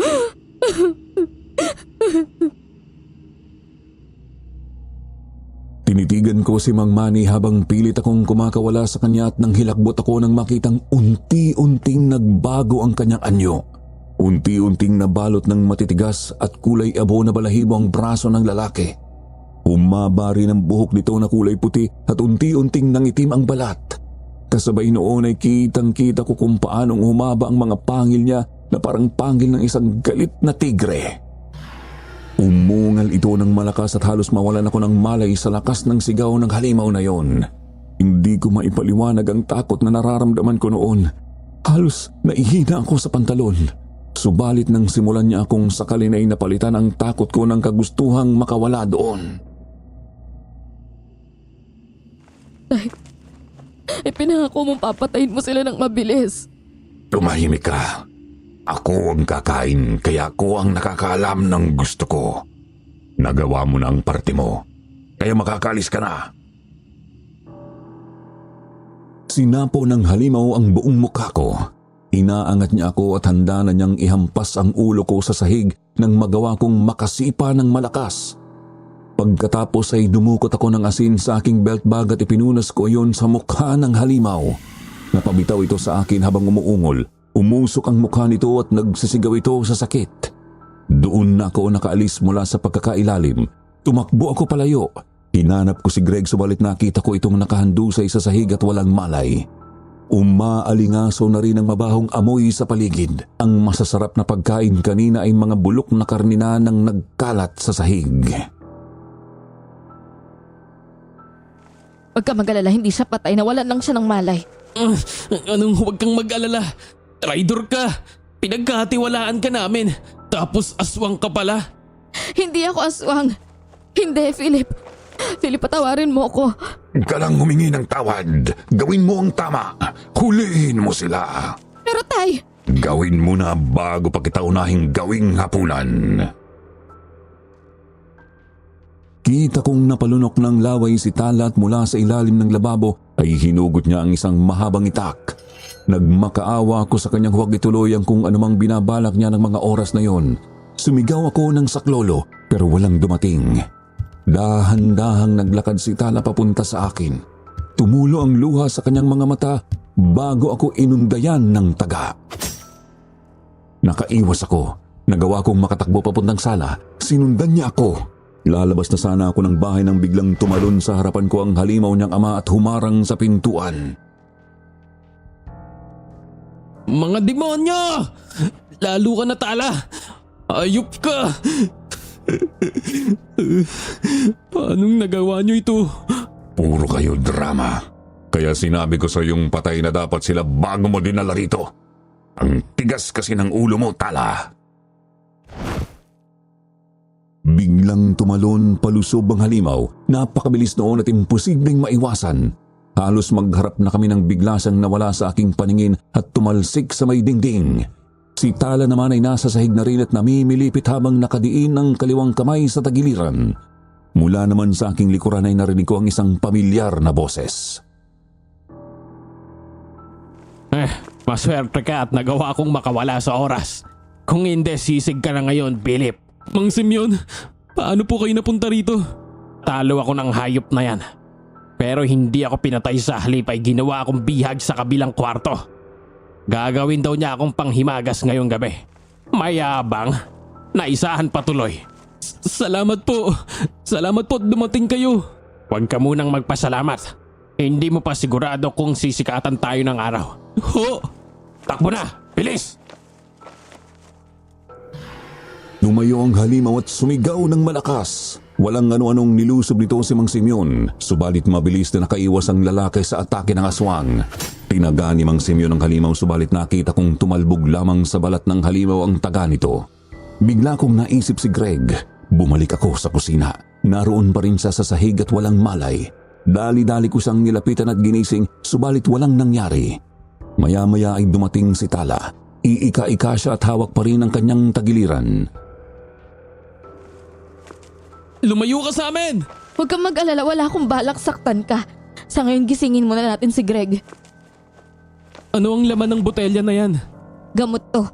Tinitigan ko si Mang Manny habang pilit akong kumakawala sa kanya at nang hilakbot ako nang makitang unti-unting nagbago ang kanyang anyo. Unti-unting nabalot ng matitigas at kulay abo na balahibo ang braso ng lalaki. Humaba rin ang buhok nito na kulay puti at unti-unting nangitim ang balat. Kasabay noon ay kitang-kita ko kung paanong humaba ang mga pangil niya na parang pangil ng isang galit na tigre. Umungal ito ng malakas at halos mawalan ako ng malay sa lakas ng sigaw ng halimaw na yon. Hindi ko maipaliwanag ang takot na nararamdaman ko noon. Halos naihina ako sa pantalon. Subalit nang simulan niya akong sakalin ay napalitan ang takot ko ng kagustuhang makawala doon. Tay, ipinangako mong papatayin mo sila ng mabilis. Tumahimik ka. Ako ang kakain kaya ako ang nakakaalam ng gusto ko. Nagawa mo na ang parte mo. Kaya makakaalis ka na. Sinapo ng halimaw ang buong mukha ko. Inaangat niya ako at handa na niyang ihampas ang ulo ko sa sahig nang magawa kong makasipa ng malakas. Pagkatapos ay dumukot ako ng asin sa aking belt bag at ipinunas ko yon sa mukha ng halimaw. Napabitaw ito sa akin habang umuungol. Umusok ang mukha nito at nagsisigaw ito sa sakit. Doon na ako nakaalis mula sa pagkakailalim. Tumakbo ako palayo. Hinanap ko si Greg subalit nakita ko itong nakahandusay sa sahig at walang malay. Umaalingaso na rin ang mabahong amoy sa paligid. Ang masasarap na pagkain kanina ay mga bulok na karnina nang nagkalat sa sahig. Huwag ka mag-alala, hindi siya patay. Nawalan lang siya ng malay. Anong huwag kang mag-alala? Traidor ka! Pinagkatiwalaan ka namin. Tapos aswang ka pala. Hindi ako aswang. Hindi, Philip. Philip, patawarin mo ako. Huwag ka lang humingi ng tawad. Gawin mo ang tama. Hulihin mo sila. Pero tay, Gawin mo na bago pa kita unahing gawing hapunan. Kita kong napalunok ng laway si Tala at mula sa ilalim ng lababo ay hinugot niya ang isang mahabang itak. Nagmakaawa ako sa kanyang huwag ituloy ang kung anumang binabalak niya ng mga oras na yon. Sumigaw ako ng saklolo pero walang dumating. Dahan-dahang naglakad si Tala papunta sa akin. Tumulo ang luha sa kanyang mga mata bago ako inundayan ng taga. Nakaiwas ako. Nagawa kong makatakbo papuntang sala. Sinundan niya ako. Lalabas na sana ako ng bahay nang biglang tumalon sa harapan ko ang halimaw niyang ama at humarang sa pintuan. Mga demonyo! Lalo ka na, Tala! Ayop ka! Paanong nagawa niyo ito? Puro kayo drama. Kaya sinabi ko sa iyong patay na dapat sila bago mo dinala rito. Ang tigas kasi ng ulo mo, Tala. Biglang tumalon palusob ang halimaw. Napakabilis noon at imposibleng maiwasan. Halos magharap na kami nang bigla siyang nawala sa aking paningin at tumalsik sa may dingding. Si Tala naman ay nasa sahig na rin at namimilipit habang nakadiin ang kaliwang kamay sa tagiliran. Mula naman sa aking likuran ay narinig ko ang isang pamilyar na boses. Maswerte ka at nagawa kong makawala sa oras. Kung hindi, sisig ka na ngayon, Philip. Mang Simeon, paano po kayo napunta rito? Talo ako ng hayop na yan. Pero hindi ako pinatay sa halip ay ginawa akong bihag sa kabilang kwarto. Gagawin daw niya akong panghimagas ngayong gabi. Mayabang. Naisahan patuloy. Salamat po. Salamat po at dumating kayo. Huwag ka munang magpasalamat. Hindi mo pa sigurado kung sisikatan tayo ng araw. Ho! Takbo na! Bilis! Lumayo ang halimaw at sumigaw ng malakas. Walang ano-anong nilusob nito si Mang Simeon, subalit mabilis na nakaiwas ang lalaki sa atake ng aswang. Tinaga ni Mang Simeon ang halimaw subalit nakita kong tumalbog lamang sa balat ng halimaw ang taga nito. Bigla kong naisip si Greg. Bumalik ako sa kusina. Naroon pa rin siya sa sahig at walang malay. Dali-dali ko siyang nilapitan at ginising subalit walang nangyari. Maya-maya ay dumating si Tala. Iika-ika siya at hawak pa rin ang kanyang tagiliran. Lumayo ka sa amin! huwag kang mag-alala, wala akong balak saktan ka. Sa ngayon gisingin muna natin si Greg. Ano ang laman ng botelya na yan? Gamot to.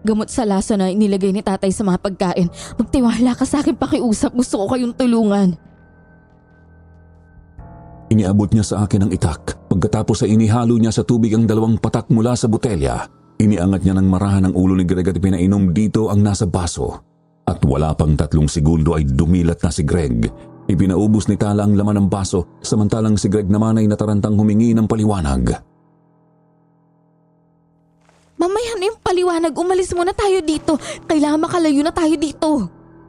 Gamot sa laso na inilagay ni tatay sa mga pagkain. Magtiwala ka sa akin, pakiusap. Gusto ko kayong tulungan. Iniabot niya sa akin ang itak. Pagkatapos ay inihalo niya sa tubig ang 2 patak mula sa botelya. Iniangat niya ng marahan ang ulo ni Greg at pinainom dito ang nasa baso. At wala pang 3 segundo ay dumilat na si Greg. Ipinaubos ni Tala ang laman ng baso samantalang si Greg naman ay natarantang humingi ng paliwanag. Mamaya na yung paliwanag, umalis muna tayo dito. Kailangan makalayo na tayo dito.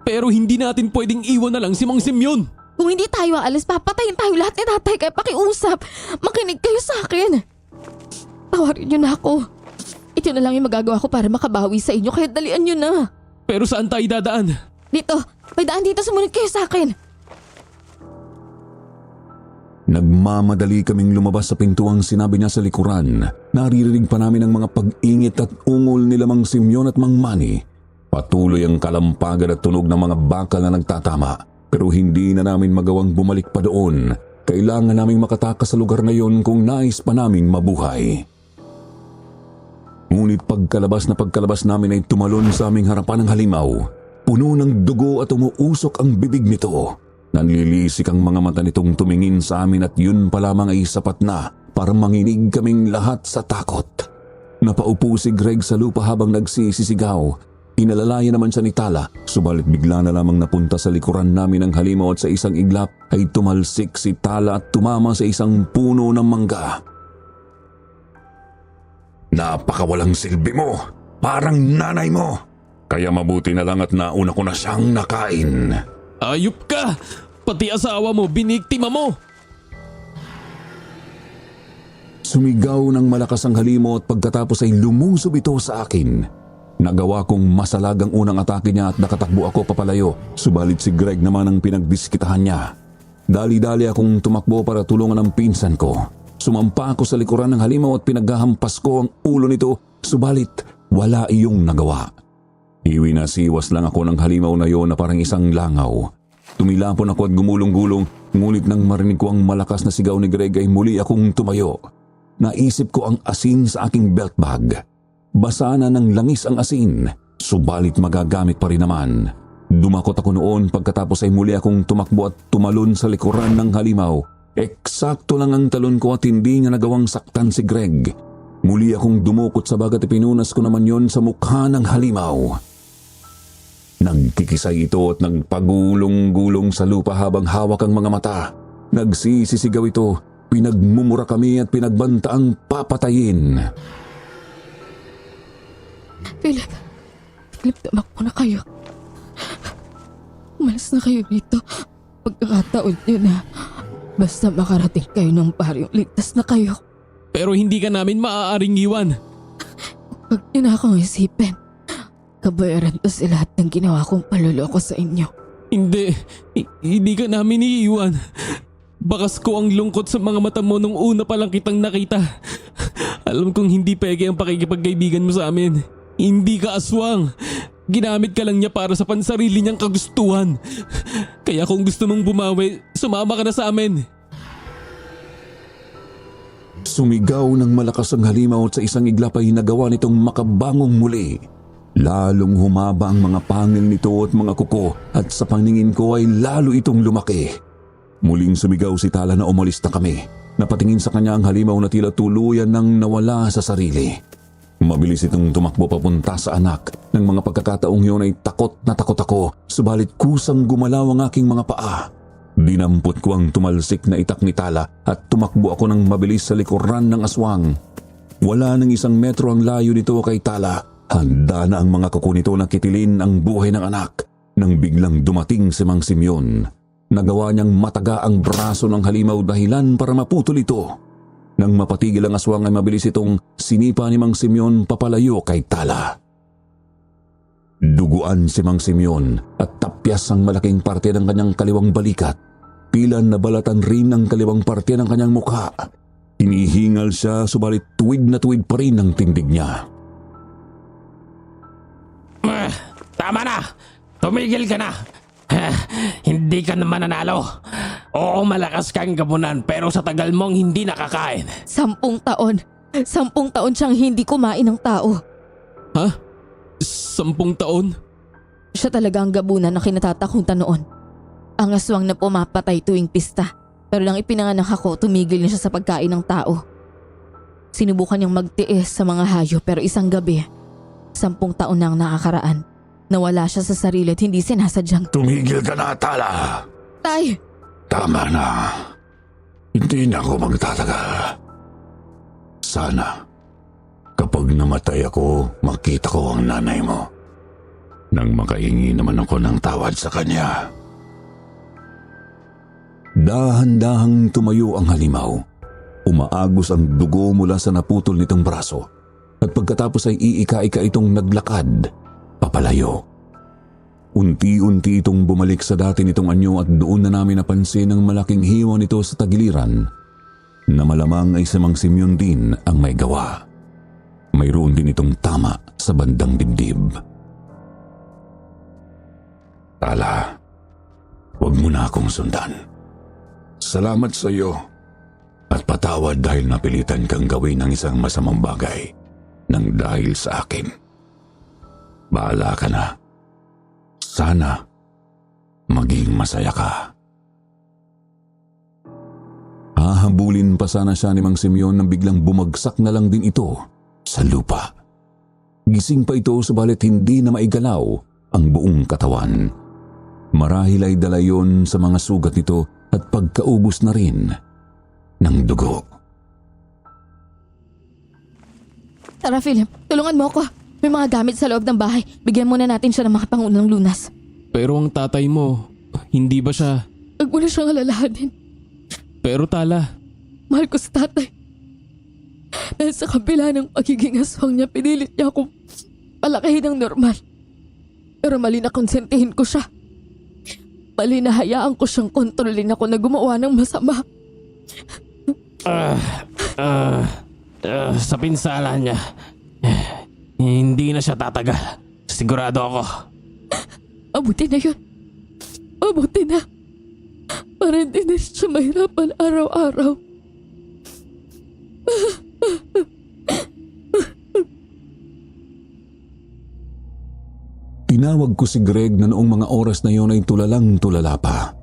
Pero hindi natin pwedeng iwan na lang si Mang Simeon. Kung hindi tayo aalis, papatayin tayo lahat ni tatay. Kaya pakiusap, makinig kayo sa akin. Tawarin niyo na ako. Ito na lang yung magagawa ko para makabawi sa inyo, kaya dalian niyo na. Pero saan tayo dadaan? Dito, may daan dito, sumunod kayo sa akin. Nagmamadali kaming lumabas sa pintuang sinabi niya sa likuran. Naririnig pa namin ang mga pag-ingit at ungol nila Mang Simeon at Mang Manny. Patuloy ang kalampagan at tunog ng mga bakal na nagtatama. pero hindi na namin magawang bumalik pa doon. Kailangan naming makatakas sa lugar na yon kung nais pa naming mabuhay. Ngunit pagkalabas namin ay tumalon sa aming harapan ng halimaw. Puno ng dugo at umuusok ang bibig nito. Nanlilisik ang mga mata nitong tumingin sa amin at yun pa lamang ay sapat na para manginig kaming lahat sa takot. Napaupo si Greg sa lupa habang nagsisisigaw. Inalalayan naman siya ni Tala, subalit bigla na lamang napunta sa likuran namin ng halimaw at sa isang iglap ay tumalsik si Tala at tumama sa isang puno ng mangga. Napakawalang silbi mo, parang nanay mo. Kaya mabuti na lang at nauna ko na siyang nakain. Ayup ka! Pati asawa mo, biniktima mo! Sumigaw ng malakas ang halimaw at pagkatapos ay lumusob ito sa akin. Nagawa kong masalag ang unang atake niya at nakatakbo ako papalayo, subalit si Greg naman ang pinagdiskitahan niya. Dali-dali akong tumakbo para tulungan ang pinsan ko. Sumampa ako sa likuran ng halimaw at pinaghahampas ko ang ulo nito, subalit wala iyong nagawa. Iwinasiwas lang ako ng halimaw na yon na parang isang langaw. Tumilapon ako at gumulong-gulong, ngunit nang marinig ko ang malakas na sigaw ni Greg ay muli akong tumayo. Naisip ko ang asin sa aking belt bag. Basa na ng langis ang asin, subalit magagamit pa rin naman. Dumakot ako noon pagkatapos ay muli akong tumakbo at tumalon sa likuran ng halimaw. Eksakto lang ang talon ko at hindi niya nagawang saktan si Greg. Muli akong dumukot sa bag at ipinunas ko naman yon sa mukha ng halimaw. Nagkikisay ito at nagpagulong-gulong sa lupa habang hawak ang mga mata. Nagsisisigaw ito, pinagmumura kami at pinagbantaang papatayin. Philip, tumakbo na kayo. Umalis na kayo dito. Pagkakataon nyo na. Basta makarating kayo ng baryong ligtas na kayo. Pero hindi ka namin maaaring iwan. Huwag nyo na akong isipin. Kabayaran to sa lahat ng ginawa kong paluloko sa inyo. Hindi ka namin iiwan. Bakas ko ang lungkot sa mga mata mo nung una pa lang kitang nakita. Alam kong hindi peke ang pakikipagkaibigan mo sa amin. Hindi ka aswang. Ginamit ka lang niya para sa pansarili niyang kagustuhan. Kaya kung gusto mong bumawi, sumama ka na sa amin. Sumigaw ng malakas ang halimaw at sa isang iglap ay nagawa nitong makabangong muli. Lalong humaba ang mga pangil nito at mga kuko at sa paningin ko ay lalo itong lumaki. Muling sumigaw si Tala na umalis na kami. Napatingin sa kanya ang halimaw na tila tuluyan nang nawala sa sarili. Mabilis itong tumakbo papunta sa anak. Nang mga pagkakataong yun ay takot na takot ako, subalit kusang gumalaw ang aking mga paa. Dinampot ko ang tumalsik na itak ni Tala at tumakbo ako ng mabilis sa likuran ng aswang. Wala nang 1 metro ang layo nito kay Tala. Handa na ang mga kuko nito na kitilin ang buhay ng anak nang biglang dumating si Mang Simeon. Nagawa niyang mataga ang braso ng halimaw dahilan para maputol ito. Nang mapatigil ang aswang ay mabilis itong sinipa ni Mang Simeon papalayo kay Tala. Duguan si Mang Simeon at tapyas ang malaking parte ng kanyang kaliwang balikat. Pilan na balatan rin ang kaliwang parte ng kanyang mukha. Hinihingal siya subalit tuwid na tuwid pa rin ang tindig niya. Tama na! Tumigil ka na! Hindi ka naman nanalo. Oo, malakas kang gabunan pero sa tagal mong hindi nakakain. 10 taon. 10 taon siyang hindi kumain ng tao. Ha? 10 taon? Siya talaga ang gabunan na kinatatakutan noon. Ang aswang na pumapatay tuwing pista. Pero nang ipinanganak ako, tumigil na siya sa pagkain ng tao. Sinubukan niyang magtiis sa mga hayop pero isang gabi, 10 taon na ang nakakaraan. Nawala siya sa sarili at hindi sinasadyang. Tumigil ka na, Tala! Tay! Tama na. Hindi na ako magtatagal. Sana, kapag namatay ako, makita ko ang nanay mo. Nang makahingi naman ako ng tawad sa kanya. Dahan-dahang tumayo ang halimaw. Umaagos ang dugo mula sa naputol nitong braso. At pagkatapos ay iika-ika itong naglakad, papalayo. Unti-unti itong bumalik sa dati nitong anyo at doon na namin napansin ang malaking hiwa nito sa tagiliran na malamang ay si Mang Simeon din ang may gawa. Mayroon din itong tama sa bandang dibdib. Tala, Huwag mo na akong sundan. Salamat sa iyo at patawad dahil napilitan kang gawin ng isang masamang bagay nang dahil sa akin. Bahala ka na. Sana maging masaya ka. Hahabulin pa sana siya ni Mang Simeon nang biglang bumagsak na lang din ito sa lupa. Gising pa ito subalit hindi na maigalaw ang buong katawan. Marahil ay dala yon sa mga sugat nito at pagkaubos na rin ng dugo. Tara Philip, tulungan mo ako. May mga gamit sa loob ng bahay. Bigyan muna natin siya ng makapangunang lunas. Pero ang tatay mo, hindi ba siya... Huwag mo na siyang alalahanin. Pero Tala, Mahal ko sa tatay. Dahil sa kabila ng pagiging aswang niya, pinilit niya akong palakihin ng normal. Pero mali na konsentihin ko siya. Mali na hayaan ko siyang kontrolin ako na gumawa ng masama. Sa pinsala niya, hindi na siya tatagal. Sigurado ako. Mabuti na yun. Mabuti na. Para hindi na siya mahirapan araw-araw. Tinawag ko si Greg na noong mga oras na yon ay tulalang-tulala pa.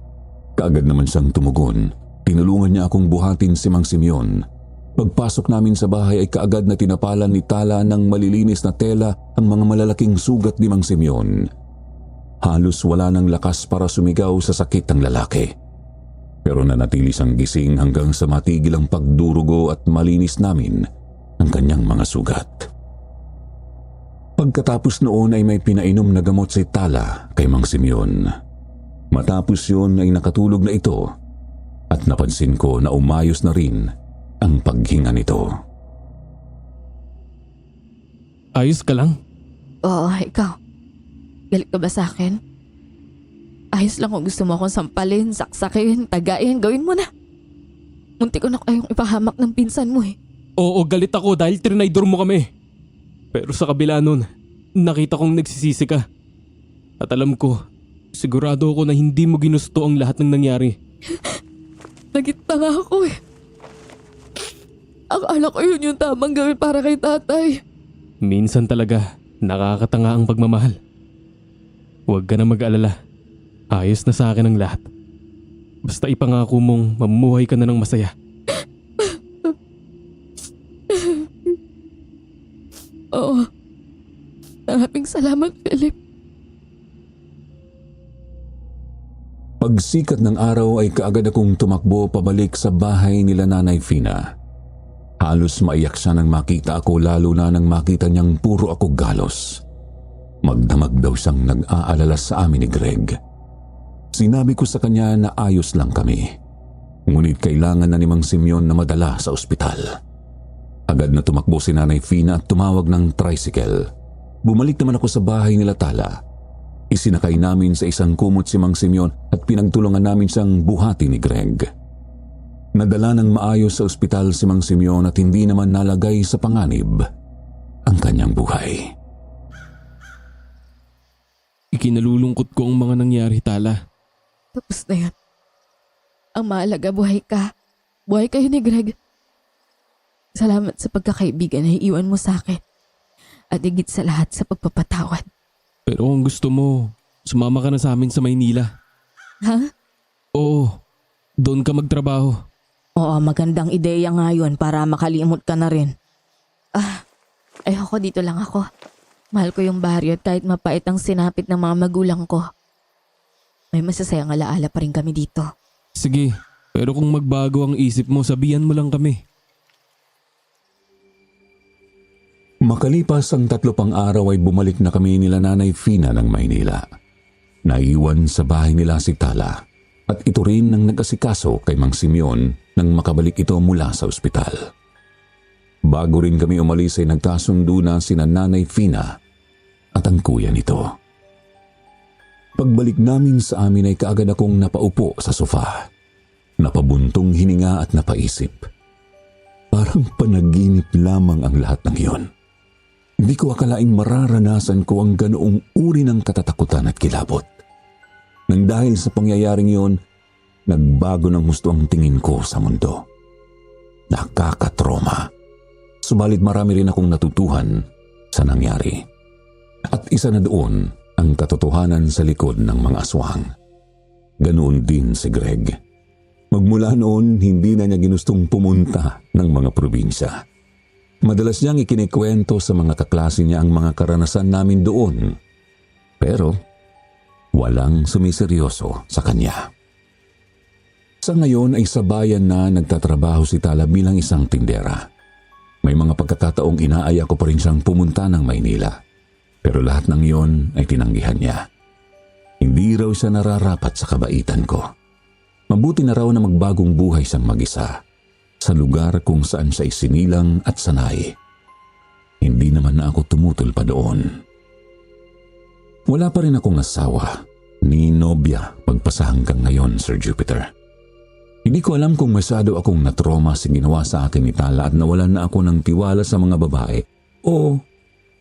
Kaagad naman siyang tumugon. Tinulungan niya akong buhatin si Mang Simeon. Pagpasok namin sa bahay ay kaagad na tinapalan ni Tala ng malilinis na tela ang mga malalaking sugat ni Mang Simeon. Halos wala ng lakas para sumigaw sa sakit ng lalaki. Pero nanatili siyang gising hanggang sa matigil ang pagdurugo at malinis namin ang kanyang mga sugat. Pagkatapos noon ay may pinainom na gamot si Tala kay Mang Simeon. Matapos yun ay nakatulog na ito at napansin ko na umayos na rin ang paghinga nito. ayos ka lang? Oo, ikaw. Galit ka ba sa akin? Ayos lang kung gusto mo akong sampalin, saksakin, tagain, gawin mo na. Munti ko na kayong ipahamak ng pinsan mo eh. Oo, galit ako dahil trinaydor mo kami. Pero sa kabila nun, nakita kong nagsisisi ka. At alam ko, sigurado ako na hindi mo ginusto ang lahat ng nangyari. Nagita nga ako eh. Akala ko yun yung tamang gawin para kay tatay. Minsan talaga, nakakatanga ang pagmamahal. Huwag ka na mag-alala. Ayos na sa akin ang lahat. Basta ipangako mong mamumuhay ka na ng masaya. Oo. Maraming salamat, Philip. Pagsikat ng araw ay kaagad akong tumakbo pabalik sa bahay nila Nanay Fina. Halos maiyak siya nang makita ako lalo na nang makita niyang puro ako galos. Magdamag daw siyang nag-aalala sa amin ni Greg. Sinabi ko sa kanya na ayos lang kami. Ngunit kailangan na ni Mang Simeon na madala sa ospital. Agad na tumakbo si Nanay Fina at tumawag ng tricycle. Bumalik naman ako sa bahay nila Tala. Isinakay namin sa isang kumot si Mang Simeon at pinagtulungan namin siyang buhati ni Greg. Nadala ng maayos sa ospital si Mang Simeon at hindi naman nalagay sa panganib ang kanyang buhay. Ikinalulungkot ko ang mga nangyari, Tala. Tapos na yan. Ang mahalaga, buhay ka. Buhay kayo ni Greg. Salamat sa pagkakaibigan na iiwan mo sa akin. At higit sa lahat sa pagpapatawad. Pero kung gusto mo, sumama ka na sa amin sa Maynila. Ha? Oo, doon ka magtrabaho. Oo, magandang ideya nga yun para makalimot ka na rin. Ayoko, dito lang ako. Mahal ko yung baryo at kahit mapait ang sinapit ng mga magulang ko. May masasayang alaala pa rin kami dito. Sige, pero kung magbago ang isip mo, sabihan mo lang kami. Makalipas ang 3 pang araw ay bumalik na kami nila Nanay Fina ng Maynila. Naiwan sa bahay nila si Tala at ito rin ang nag-asikaso kay Mang Simeon nang makabalik ito mula sa ospital. Bago rin kami umalis ay nagkasundo na sina Nanay Fina at ang kuya nito. Pagbalik namin sa amin ay kaagad akong napaupo sa sofa. Napabuntong hininga at napaisip. Parang panaginip lamang ang lahat ng iyon. Hindi ko akalaing mararanasan ko ang ganoong uri ng katatakutan at kilabot. Nang dahil sa pangyayaring yon, nagbago ng husto ang tingin ko sa mundo. Nakakatroma. Subalit marami rin akong natutuhan sa nangyari. At isa na doon ang katotohanan sa likod ng mga aswang. Ganoon din si Greg. Magmula noon, hindi na niya ginustong pumunta ng mga probinsya. Madalas niyang ikinikwento sa mga kaklase niya ang mga karanasan namin doon. Pero walang sumiseryoso sa kanya. Sa ngayon ay sa bayan na nagtatrabaho si Tala bilang isang tindera. May mga pagkakataong inaaya ko pa rin siyang pumunta ng Maynila. Pero lahat ng iyon ay tinanggihan niya. Hindi raw siya nararapat sa kabaitan ko. Mabuti na raw na magbagong buhay siyang mag-isa sa lugar kung saan siya isinilang at sanay. Hindi naman na ako tumutol pa doon. Wala pa rin akong asawa ni nobya magpasa hanggang ngayon, Sir Jupiter. Hindi ko alam kung masyado akong natroma sa ginawa sa akin ni Tala at nawalan na ako ng tiwala sa mga babae o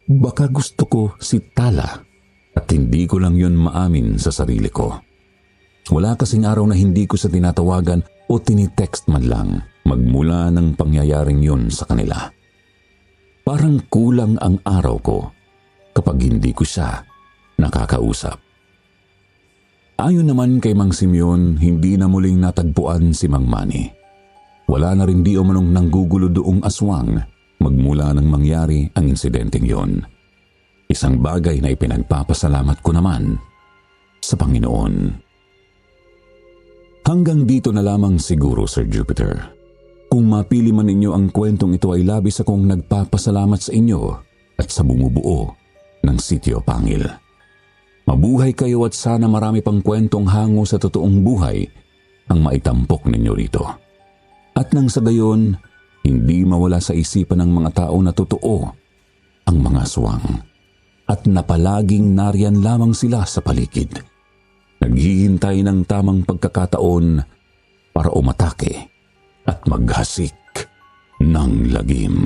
baka gusto ko si Tala at hindi ko lang yun maamin sa sarili ko. Wala kasing araw na hindi ko sa tinatawagan o tinitext man lang magmula ng pangyayaring yun sa kanila. Parang kulang ang araw ko kapag hindi ko siya nakakausap. Ayon naman kay Mang Simeon, hindi na muling natagpuan si Mang Manny. Wala na rin di o manong nanggugulo doong aswang magmula nang mangyari ang insidenteng yon. Isang bagay na ipinagpapasalamat ko naman sa Panginoon. Hanggang dito na lamang siguro, Sir Jupiter. Kung mapili man ninyo ang kwentong ito ay labis akong nagpapasalamat sa inyo at sa bumubuo ng Sitio Pangil. Mabuhay kayo at sana marami pang kwentong hango sa totoong buhay ang maitampok ninyo rito. At nang sa gayon, hindi mawala sa isipan ng mga tao na totoo ang mga aswang. At napalaging nariyan lamang sila sa paligid. Naghihintay ng tamang pagkakataon para umatake at maghasik ng lagim.